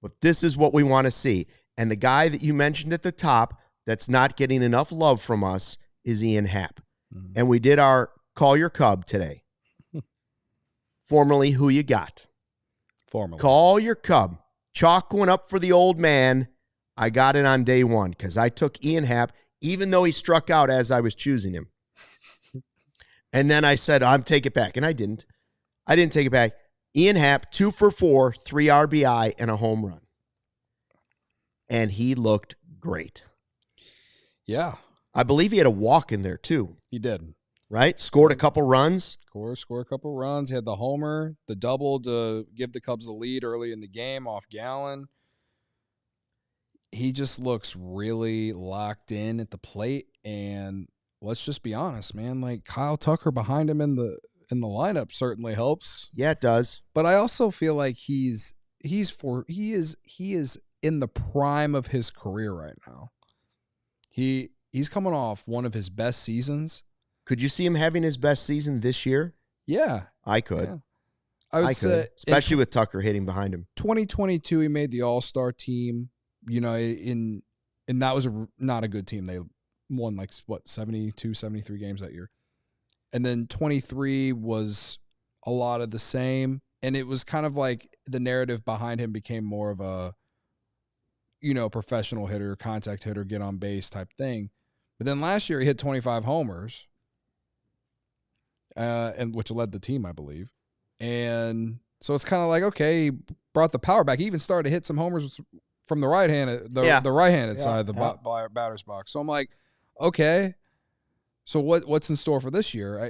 But this is what we want to see. And the guy that you mentioned at the top that's not getting enough love from us is Ian Happ. And we did our Call Your Cub today. Formerly, who you got?
Formerly.
Call your Cub. Chalk went up for the old man. I got it on day one because I took Ian Happ, even though he struck out as I was choosing him. And then I said, I'm take it back. And I didn't. I didn't take it back. Ian Happ, 2 for 4, 3 RBI, and a home run. And he looked great.
Yeah.
I believe he had a walk in there, too.
He did.
Right? Scored a couple runs.
Scored a couple runs. He had the homer, the double to give the Cubs the lead early in the game off Gallen. He just looks really locked in at the plate. And let's just be honest, man. Like Kyle Tucker behind him in the lineup certainly helps.
Yeah, it does.
But I also feel like he is in the prime of his career right now. He's coming off one of his best seasons.
Could you see him having his best season this year?
Yeah.
I could.
Yeah. I would say,
especially with Tucker hitting behind him.
2022, he made the All-Star team. You know, and that was not a good team. They won 72, 73 games that year. And then 23 was a lot of the same. And it was kind of like the narrative behind him became more of a, professional hitter, contact hitter, get on base type thing. But then last year he hit 25 homers. And which led the team, I believe. And so it's kind of like, okay, he brought the power back. He even started to hit some homers from the right-handed, the right-handed side of the batter's box. So I'm like, okay, so what's in store for this year? I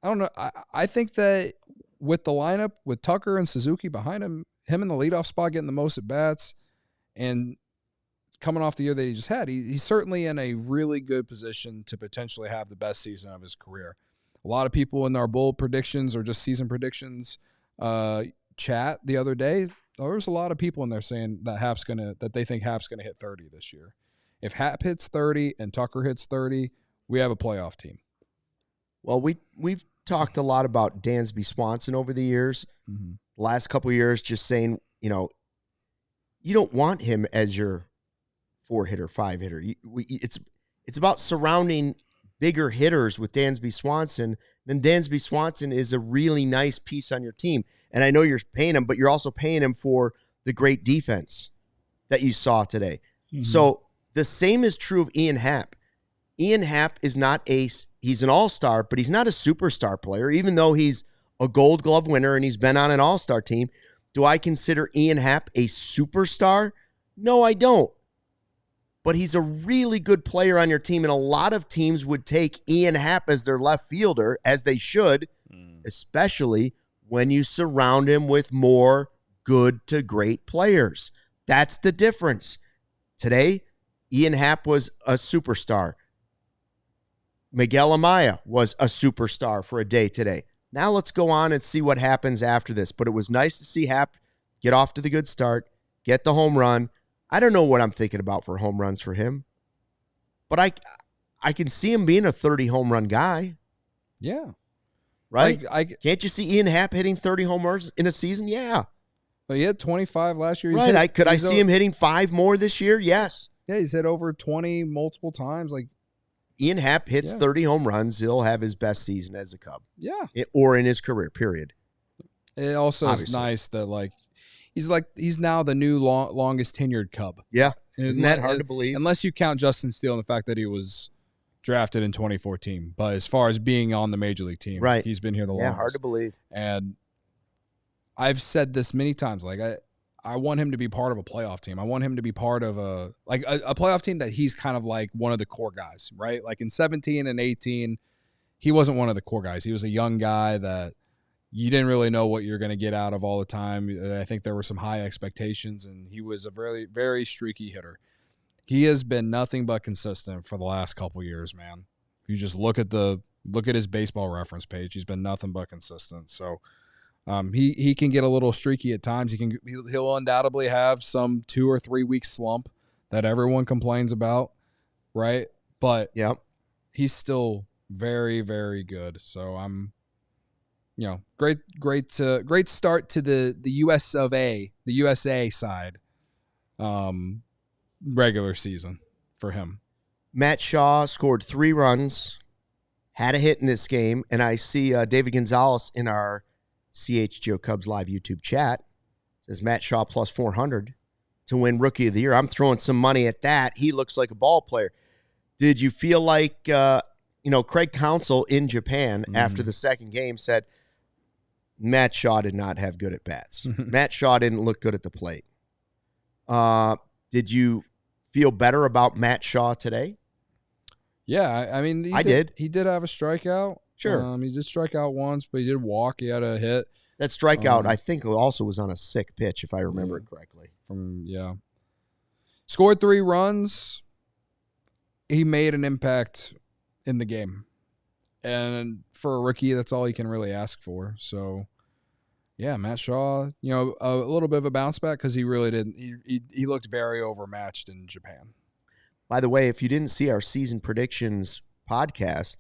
don't know. I think that with the lineup, with Tucker and Suzuki behind him in the leadoff spot getting the most at bats, and coming off the year that he just had, he's certainly in a really good position to potentially have the best season of his career. A lot of people in our bold predictions or just season predictions chat the other day, there's a lot of people in there saying that they think Happ's gonna hit 30 this year. If Happ hits 30 and Tucker hits 30, we have a playoff team.
Well, we've talked a lot about Dansby Swanson over the years. Mm-hmm. Last couple of years, just saying, you don't want him as your 4-hitter, 5-hitter. It's about surrounding bigger hitters with Dansby Swanson. Then Dansby Swanson is a really nice piece on your team. And I know you're paying him, but you're also paying him for the great defense that you saw today. Mm-hmm. So the same is true of Ian Happ. Ian Happ is he's an all-star, but he's not a superstar player, even though he's a Gold Glove winner and he's been on an all-star team. Do I consider Ian Happ a superstar? No, I don't. But he's a really good player on your team, and a lot of teams would take Ian Happ as their left fielder, as they should, especially when you surround him with more good to great players. That's the difference. Today, Ian Happ was a superstar. Miguel Amaya was a superstar for a day today. Now let's go on and see what happens after this. But it was nice to see Happ get off to the good start, get the home run. I don't know what I'm thinking about for home runs for him, but I can see him being a 30 home run guy.
Yeah.
Right? Can't you see Ian Happ hitting 30 home runs in a season? Yeah.
Well, he had 25 last year.
Could I see him hitting 5 more this year? Yes.
Yeah, he's hit over 20 multiple times. Like
Ian Happ hits 30 home runs, he'll have his best season as a Cub.
Yeah.
Or in his career, period.
It also is nice that he's now the new longest tenured Cub.
Yeah. Isn't that hard to believe?
Unless you count Justin Steele and the fact that he was drafted in 2014. But as far as being on the Major League team,
right,
he's been here the longest.
Yeah, hard to believe.
And I've said this many times. Like I want him to be part of a playoff team. I want him to be part of a playoff team that he's kind of like one of the core guys, right? Like in 17 and 18, he wasn't one of the core guys. He was a young guy that, you didn't really know what you're going to get out of all the time. I think there were some high expectations, and he was a very, very streaky hitter. He has been nothing but consistent for the last couple years, man. If you just look at his baseball reference page, he's been nothing but consistent. So he can get a little streaky at times. He'll undoubtedly have some 2 or 3 week slump that everyone complains about, right? But he's still very, very good. So I'm, great start to the US of A, the USA side, regular season for him.
Matt Shaw scored 3 runs, had a hit in this game, and I see David Gonzalez in our CHGO Cubs Live YouTube chat. It says Matt Shaw plus 400 to win Rookie of the Year. I'm throwing some money at that. He looks like a ball player. Did you feel like, Craig Counsell in Japan after the second game said, Matt Shaw did not have good at bats. Matt Shaw didn't look good at the plate. Did you feel better about Matt Shaw today?
Yeah, I mean,
I did.
He did have a strikeout.
Sure.
He did strike out once, but he did walk. He had a hit.
That strikeout, I think, also was on a sick pitch, if I remember it correctly.
Scored 3 runs. He made an impact in the game. And for a rookie, that's all you can really ask for. So, yeah, Matt Shaw, a little bit of a bounce back because he really didn't. He looked very overmatched in Japan.
By the way, if you didn't see our season predictions podcast,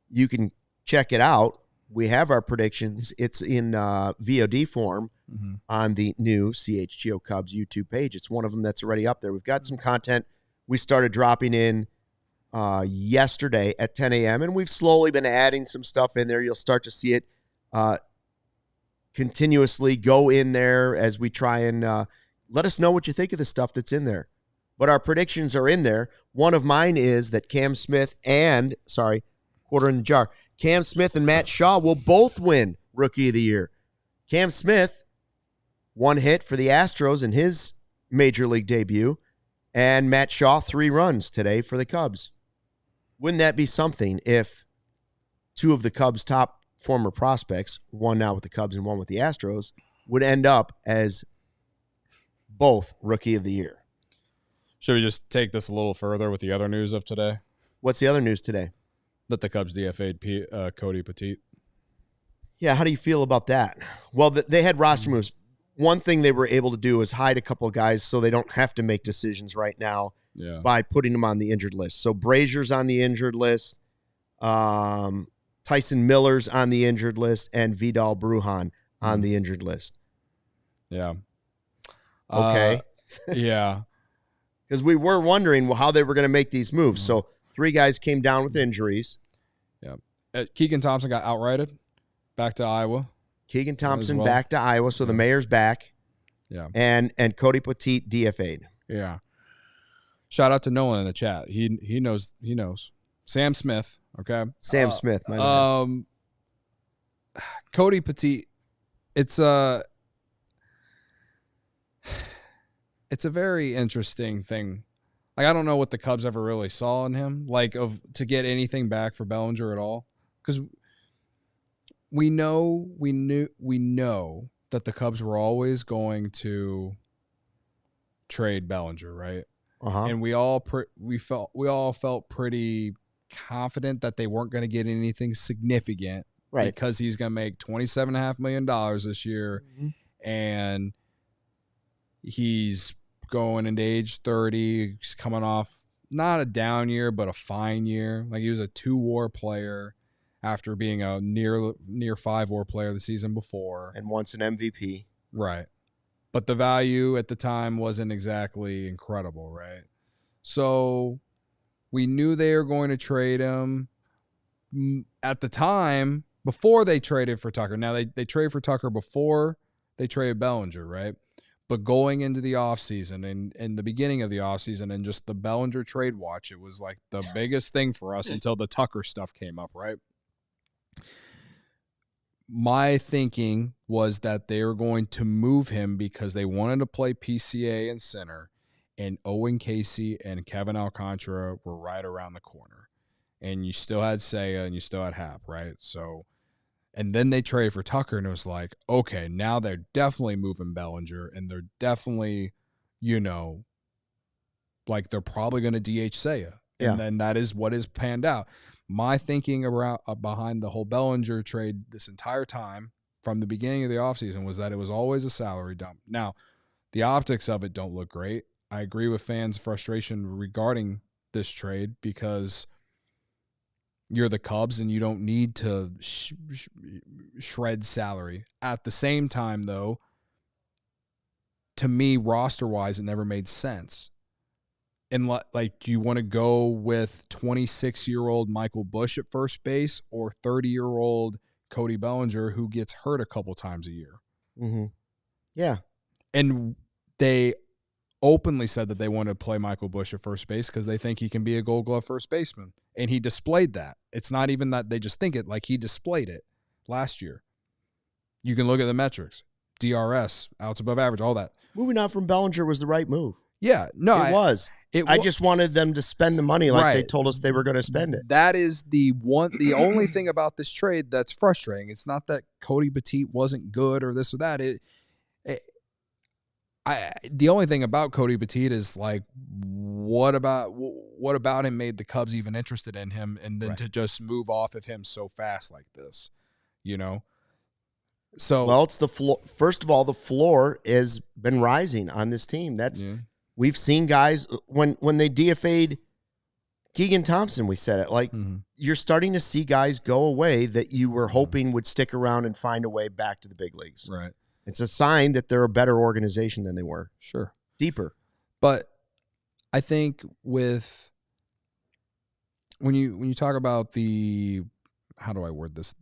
you can check it out. We have our predictions. It's in VOD form on the new CHGO Cubs YouTube page. It's one of them that's already up there. We've got some content we started dropping in yesterday at 10 a.m., and we've slowly been adding some stuff in there. You'll start to see it continuously go in there as we try and let us know what you think of the stuff that's in there. But our predictions are in there. One of mine is that Cam Smith and Matt Shaw will both win Rookie of the Year. Cam Smith, 1 hit for the Astros in his Major League debut, and Matt Shaw, 3 runs today for the Cubs. Wouldn't that be something if 2 of the Cubs' top former prospects, one now with the Cubs and one with the Astros, would end up as both Rookie of the Year?
Should we just take this a little further with the other news of today?
What's the other news today?
That the Cubs DFA'd Cody Petit.
Yeah, how do you feel about that? Well, they had roster moves. One thing they were able to do is hide a couple of guys so they don't have to make decisions right now by putting them on the injured list. So Brazier's on the injured list, Tyson Miller's on the injured list, and Vidal Brujan on the injured list.
Yeah.
Okay.
Yeah.
Because we were wondering how they were going to make these moves. So 3 guys came down with injuries.
Yeah. Keegan Thompson got outrighted back to Iowa.
Keegan Thompson back to Iowa, so the mayor's back.
Yeah.
And Cody Petit DFA'd.
Yeah. Shout out to Nolan in the chat. He knows. Sam Smith, okay?
Sam Smith, my man.
Cody Petit, it's a very interesting thing. Like, I don't know what the Cubs ever really saw in him, to get anything back for Bellinger at all. Because we know that the Cubs were always going to trade Bellinger, right? And we all felt pretty confident that they weren't going to get anything significant,
right?
Because he's going to make $27.5 million this year, and he's going into age 30. He's coming off not a down year, but a fine year. Like, he was a 2-WAR player after being a near 5-WAR player the season before,
and once an MVP,
right? But the value at the time wasn't exactly incredible, right? So we knew they were going to trade him at the time before they traded for Tucker. Now, they traded for Tucker before they traded Bellinger, right? But going into the offseason and the beginning of the offseason and just the Bellinger trade watch, it was like the biggest thing for us until the Tucker stuff came up, right? My thinking was that they were going to move him because they wanted to play PCA and center, and Owen Casey and Kevin Alcantara were right around the corner. And you still had Seiya and you still had Happ, right? So And then they traded for Tucker, and it was like, okay, now they're definitely moving Bellinger, and they're definitely, like they're probably going to DH Seiya. And then that is what is panned out. My thinking around behind the whole Bellinger trade this entire time from the beginning of the offseason was that it was always a salary dump. Now, the optics of it don't look great. I agree with fans' frustration regarding this trade because you're the Cubs and you don't need to shred salary. At the same time, though, to me, roster-wise, it never made sense. And like, do you want to go with 26-year-old Michael Busch at first base or 30-year-old Cody Bellinger who gets hurt a couple times a year?
Mm-hmm. Yeah.
And they openly said that they want to play Michael Busch at first base because they think he can be a Gold Glove first baseman. And he displayed that. It's not even that they just think it. Like, he displayed it last year. You can look at the metrics. DRS, outs above average, all that.
Moving on from Bellinger was the right move.
Yeah. No,
it was. I just wanted them to spend the money like they told us they were going to spend it.
That is the only thing about this trade that's frustrating. It's not that Cody Petit wasn't good or this or that. The only thing about Cody Petit is like, what about him made the Cubs even interested in him, and then to just move off of him so fast like this, So
well, it's the floor. First of all, the floor has been rising on this team. We've seen guys when they DFA'd Keegan Thompson. We said it like you're starting to see guys go away that you were hoping would stick around and find a way back to the big leagues.
Right.
It's a sign that they're a better organization than they were.
Sure.
Deeper.
But I think with when you talk about the, how do I word this?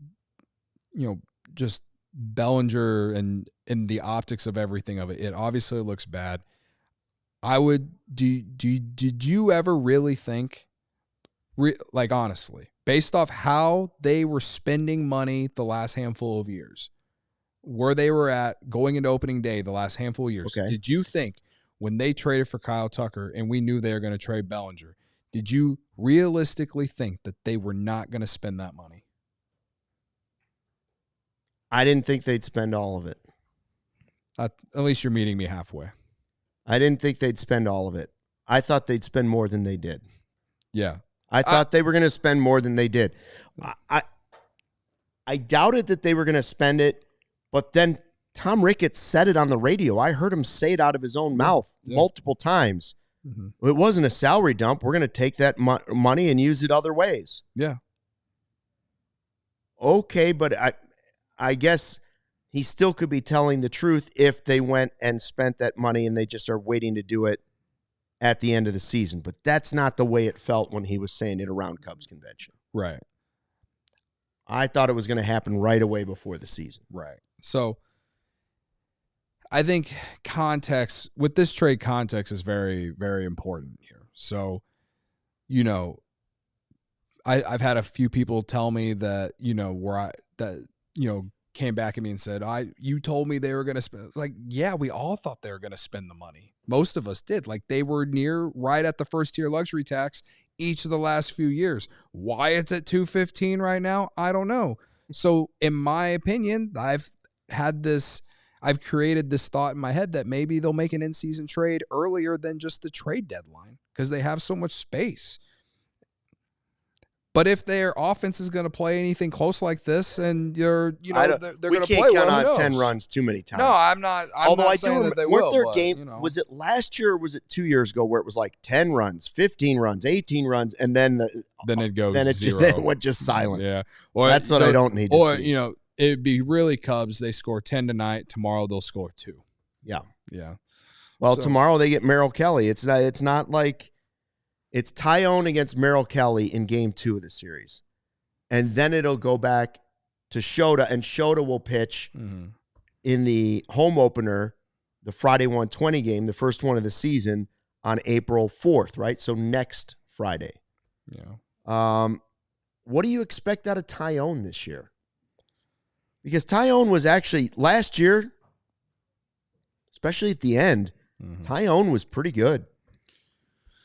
Just Bellinger and the optics of everything of it. It obviously looks bad. Did you ever really think, like honestly, based off how they were spending money the last handful of years, where they were at going into opening day the last handful of years, did you think when they traded for Kyle Tucker and we knew they were going to trade Bellinger, did you realistically think that they were not going to spend that money?
I didn't think they'd spend all of it.
At least you're meeting me halfway.
I didn't think they'd spend all of it. I thought they'd spend more than they did.
Yeah.
I thought they were going to spend more than they did. I doubted that they were going to spend it, but then Tom Ricketts said it on the radio. I heard him say it out of his own mouth multiple times. Mm-hmm. It wasn't a salary dump. We're going to take that money and use it other ways.
Yeah.
Okay, but I guess he still could be telling the truth if they went and spent that money and they just are waiting to do it at the end of the season. But that's not the way it felt when he was saying it around Cubs convention.
Right.
I thought it was going to happen right away before the season.
Right. So I think context, with this trade, context is very, very important here. So, I've had a few people tell me that, came back at me and said, you told me they were going to spend. Like, yeah, we all thought they were going to spend the money. Most of us did. Like, they were right at the first tier luxury tax each of the last few years. Why it's at $215 right now, I don't know. So in my opinion, I've created this thought in my head that maybe they'll make an in-season trade earlier than just the trade deadline because they have so much space. But if their offense is going to play anything close like this, and they're going to play,
we can't count on 10 runs too many times.
No, I'm not.
Although
not
I
saying
do
that they
remember,
will.
Their game, was it last year or was it 2 years ago where it was like 10 runs, 15 runs, 18 runs, and then
it goes zero.
Then it went just silent.
Yeah,
that's what I don't need to see.
Or it'd be really Cubs. They score 10 tonight. Tomorrow they'll score 2.
Yeah.
Well,
tomorrow they get Merrill Kelly. It's not like it's Tyone against Merrill Kelly in game 2 of the series. And then it'll go back to Shota, and Shota will pitch in the home opener, the Friday 120 game, the first one of the season, on April 4th, right? So next Friday.
Yeah.
What do you expect out of Tyone this year? Because Tyone was actually, last year, especially at the end, Tyone was pretty good.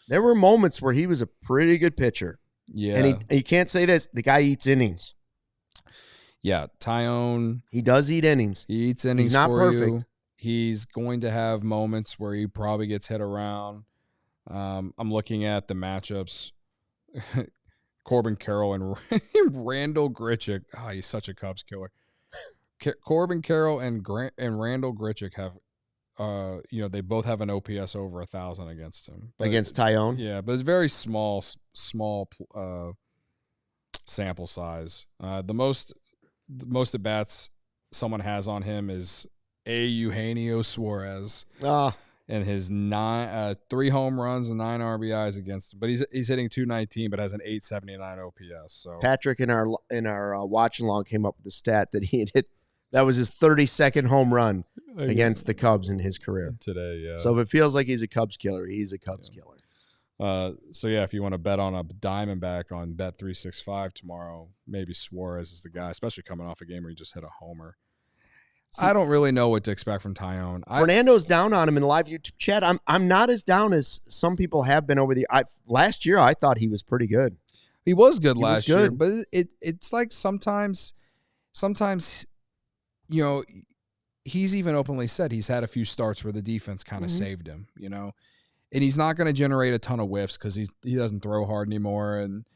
There were moments where he was a pretty good pitcher.
Yeah.
And he can't say this. The guy eats innings.
Yeah, Tyone.
He does eat innings.
He eats innings.
He's not
for
perfect.
You. He's going to have moments where he probably gets hit around. I'm looking at the matchups. Corbin Carroll and Randall Grichuk. Oh, he's such a Cubs killer. Corbin Carroll and Randall Grichuk have, they both have an OPS over 1,000 against him. But,
against Tyone?
Yeah, but it's very small sample size. The most at bats someone has on him is Eugenio Suarez. And his 3 home runs and 9 RBIs against him. But he's hitting .219, but has an .879 OPS. So
Patrick in our watch along came up with the stat that he had hit. That was his 32nd home run against the Cubs in his career
today. Yeah.
So if it feels like he's a Cubs killer, he's a Cubs killer.
So yeah, if you want to bet on a Diamondback on Bet365 tomorrow, maybe Suarez is the guy, especially coming off a game where he just hit a homer. See, I don't really know what to expect from Tyone.
Fernando's down on him in the live YouTube chat. I'm not as down as some people have been over the. Last year I thought he was pretty good.
He was good last year, but it's like sometimes, he's even openly said he's had a few starts where the defense kind of saved him. And he's not going to generate a ton of whiffs because he doesn't throw hard anymore. And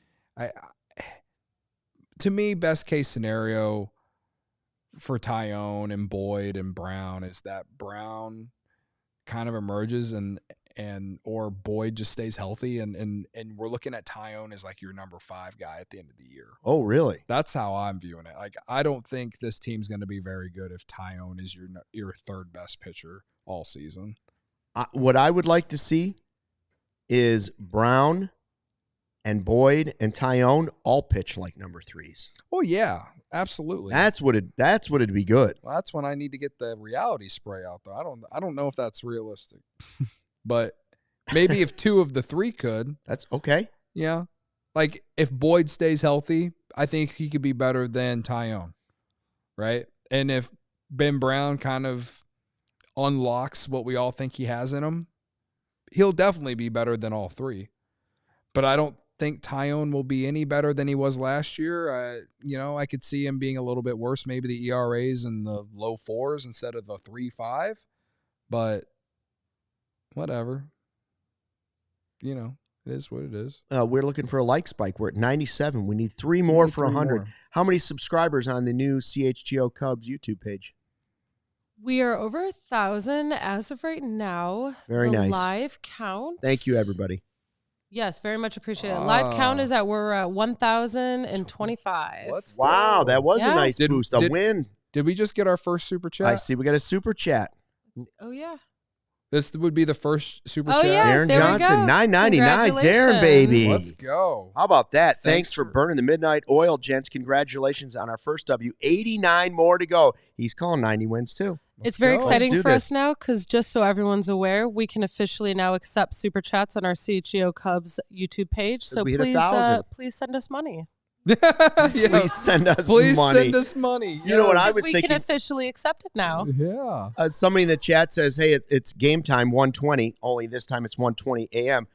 to me, best case scenario for Tyone and Boyd and Brown is that Brown kind of emerges or Boyd just stays healthy and we're looking at Tyone as like your number 5 guy at the end of the year.
Oh, really?
That's how I'm viewing it. Like, I don't think this team's going to be very good if Tyone is your third best pitcher all season.
What I would like to see is Brown and Boyd and Tyone all pitch like number 3s.
Oh yeah. Absolutely.
That's what it'd be good.
Well, that's when I need to get the reality spray out though. I don't know if that's realistic. But maybe if 2 of the 3 could.
That's okay.
Yeah. Like if Boyd stays healthy, I think he could be better than Tyone. Right? And if Ben Brown kind of unlocks what we all think he has in him, he'll definitely be better than all 3. But I don't think Tyone will be any better than he was last year. I could see him being a little bit worse, maybe the ERAs in the low 4s instead of the 3.5. But whatever. It is what it is.
We're looking for a like spike. We're at 97. We need 3 more for 100. More. How many subscribers on the new CHGO Cubs YouTube page?
We are over 1,000 as of right now.
Very nice.
Live count.
Thank you, everybody.
Yes, very much appreciated. Live count is we're at 1,025.
Wow, that was a nice boost. A win.
Did we just get our first super chat?
I see we got a super chat.
Oh, yeah.
This would be the first super chat.
Yeah,
Darren Johnson, $9.99. Darren, baby.
Let's go.
How about that? Thanks for burning the midnight oil, gents. Congratulations on our first W. 89 more to go. He's calling 90 wins, too.
It's very exciting for us now because just so everyone's aware, we can officially now accept super chats on our CHGO Cubs YouTube page. So please send us money.
Please send us money.
Please send us money.
You know what I was thinking?
We can officially accept it now.
Yeah.
Somebody in the chat says, hey, it's game time, 1:20. Only this time it's 1:20 a.m.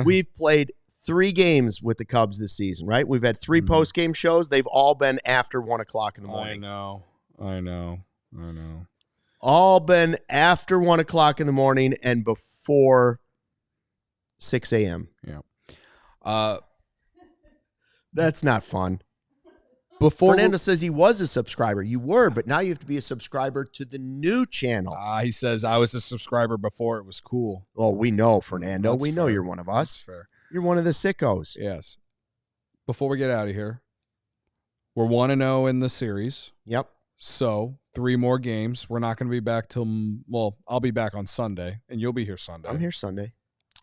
We've played 3 games with the Cubs this season, right? We've had 3 post-game shows. They've all been after 1 o'clock in the morning.
I know.
All been after 1 o'clock in the morning and before 6 a.m.
Yeah.
That's not fun. Fernando says he was a subscriber. You were, but now you have to be a subscriber to the new channel.
He says I was a subscriber before it was cool.
Oh, we know, Fernando.
That's
we know
fair.
You're one of us.
That's fair.
You're one of the sickos.
Yes. Before we get out of here, we're 1-0 in the series.
Yep.
So 3 more games. We're not going to be back till, I'll be back on Sunday, and you'll be here Sunday.
I'm here Sunday.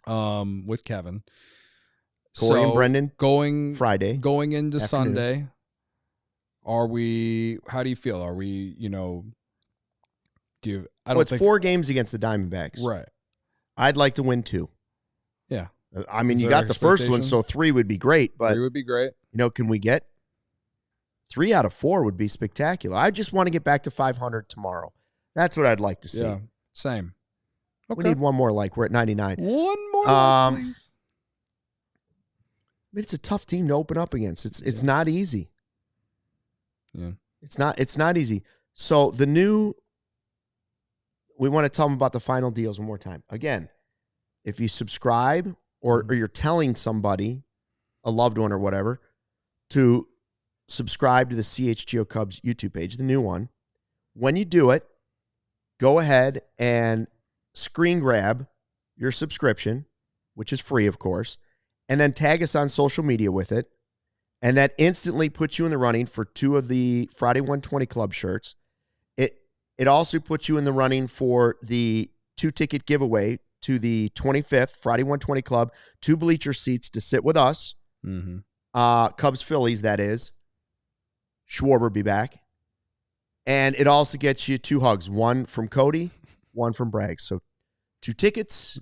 With Kevin.
Corey and Brendan
going
Friday.
Going into
afternoon.
Sunday, how do you feel? Are we,
it's 4 games against the Diamondbacks.
Right.
I'd like to win 2.
Yeah.
I mean, you got the first one, so 3 would be great. But
3 would be great.
Can we get 3 out of 4 would be spectacular. I just want to get back to 500 tomorrow. That's what I'd like to see.
Yeah, same. Okay.
We need 1 more like. We're at 99.
1 more like, please.
I mean, it's a tough team to open up against. It's not easy.
Yeah.
It's not easy. So we want to tell them about the final deals one more time. Again, if you subscribe or you're telling somebody, a loved one or whatever, to subscribe to the CHGO Cubs YouTube page, the new one, when you do it, go ahead and screen grab your subscription, which is free, of course, and then tag us on social media with it. And that instantly puts you in the running for 2 of the Friday 120 Club shirts. It also puts you in the running for the 2-ticket giveaway to the 25th Friday 120 Club, 2 bleacher seats to sit with us.
Mm-hmm.
Cubs Phillies, that is. Schwarber be back. And it also gets you 2 hugs, 1 from Cody, 1 from Bragg. So 2 tickets,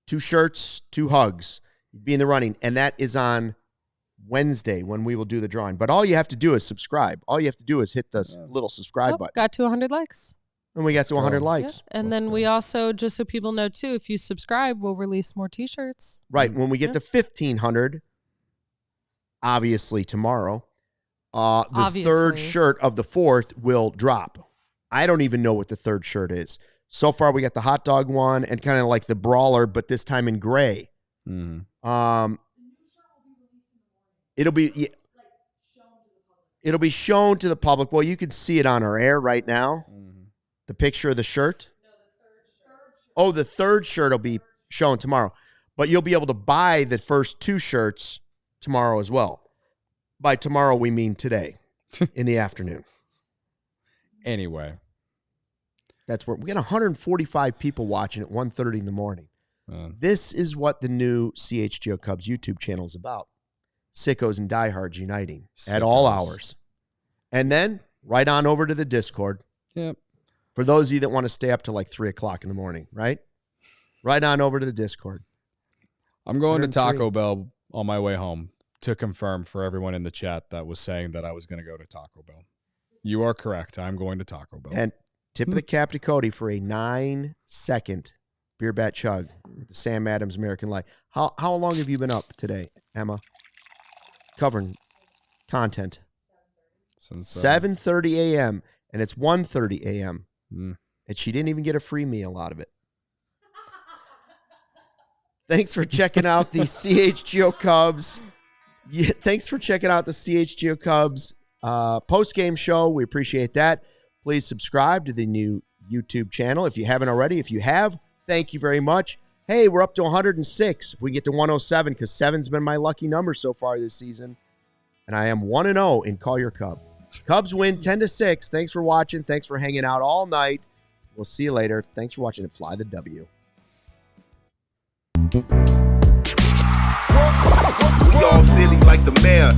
2 shirts, 2 hugs. You'd be in the running. And that is on Wednesday when we will do the drawing. But all you have to do is subscribe. All you have to do is hit the little subscribe button.
Got to 100 likes.
And we got to 100 likes.
Yeah. And then we also, just so people know too, if you subscribe, we'll release more t-shirts.
Right. When we get to 1,500, obviously tomorrow, the third shirt of the 4th will drop. I don't even know what the third shirt is. So far, we got the hot dog one and kind of like the brawler, but this time in gray.
Mm-hmm.
It'll be shown to the public. Well, you can see it on our air right now.
Mm-hmm.
The picture of the shirt. Oh, the third shirt will be shown tomorrow. But you'll be able to buy the first 2 shirts tomorrow as well. By tomorrow, we mean today in the afternoon.
Anyway.
That's where we got 145 people watching at 1:30 in the morning. This is what the new CHGO Cubs YouTube channel is about. Sickos and diehards uniting at all hours. And then right on over to the Discord.
Yep.
For those of you that want to stay up to like 3 o'clock in the morning, right? Right on over to the Discord.
I'm going to Taco Bell on my way home to confirm for everyone in the chat that was saying that I was going to go to Taco Bell. You are correct. I'm going to Taco Bell.
And tip of the cap to Cody for a 9-second beer bat chug. The Sam Adams American Light. How long have you been up today, Emma? Covering content.
Since
7:30 a.m. and it's 1:30 a.m. And she didn't even get a free meal out of it. Thanks for checking out the CHGO Cubs. Yeah, thanks for checking out the CHGO Cubs post-game show. We appreciate that. Please subscribe to the new YouTube channel if you haven't already. If you have, thank you very much. Hey, we're up to 106. If we get to 107, because 7's been my lucky number so far this season. And I am 1-0 in Call Your Cub. Cubs win 10-6. Thanks for watching. Thanks for hanging out all night. We'll see you later. Thanks for watching and Fly the W.
We all silly like the mayor.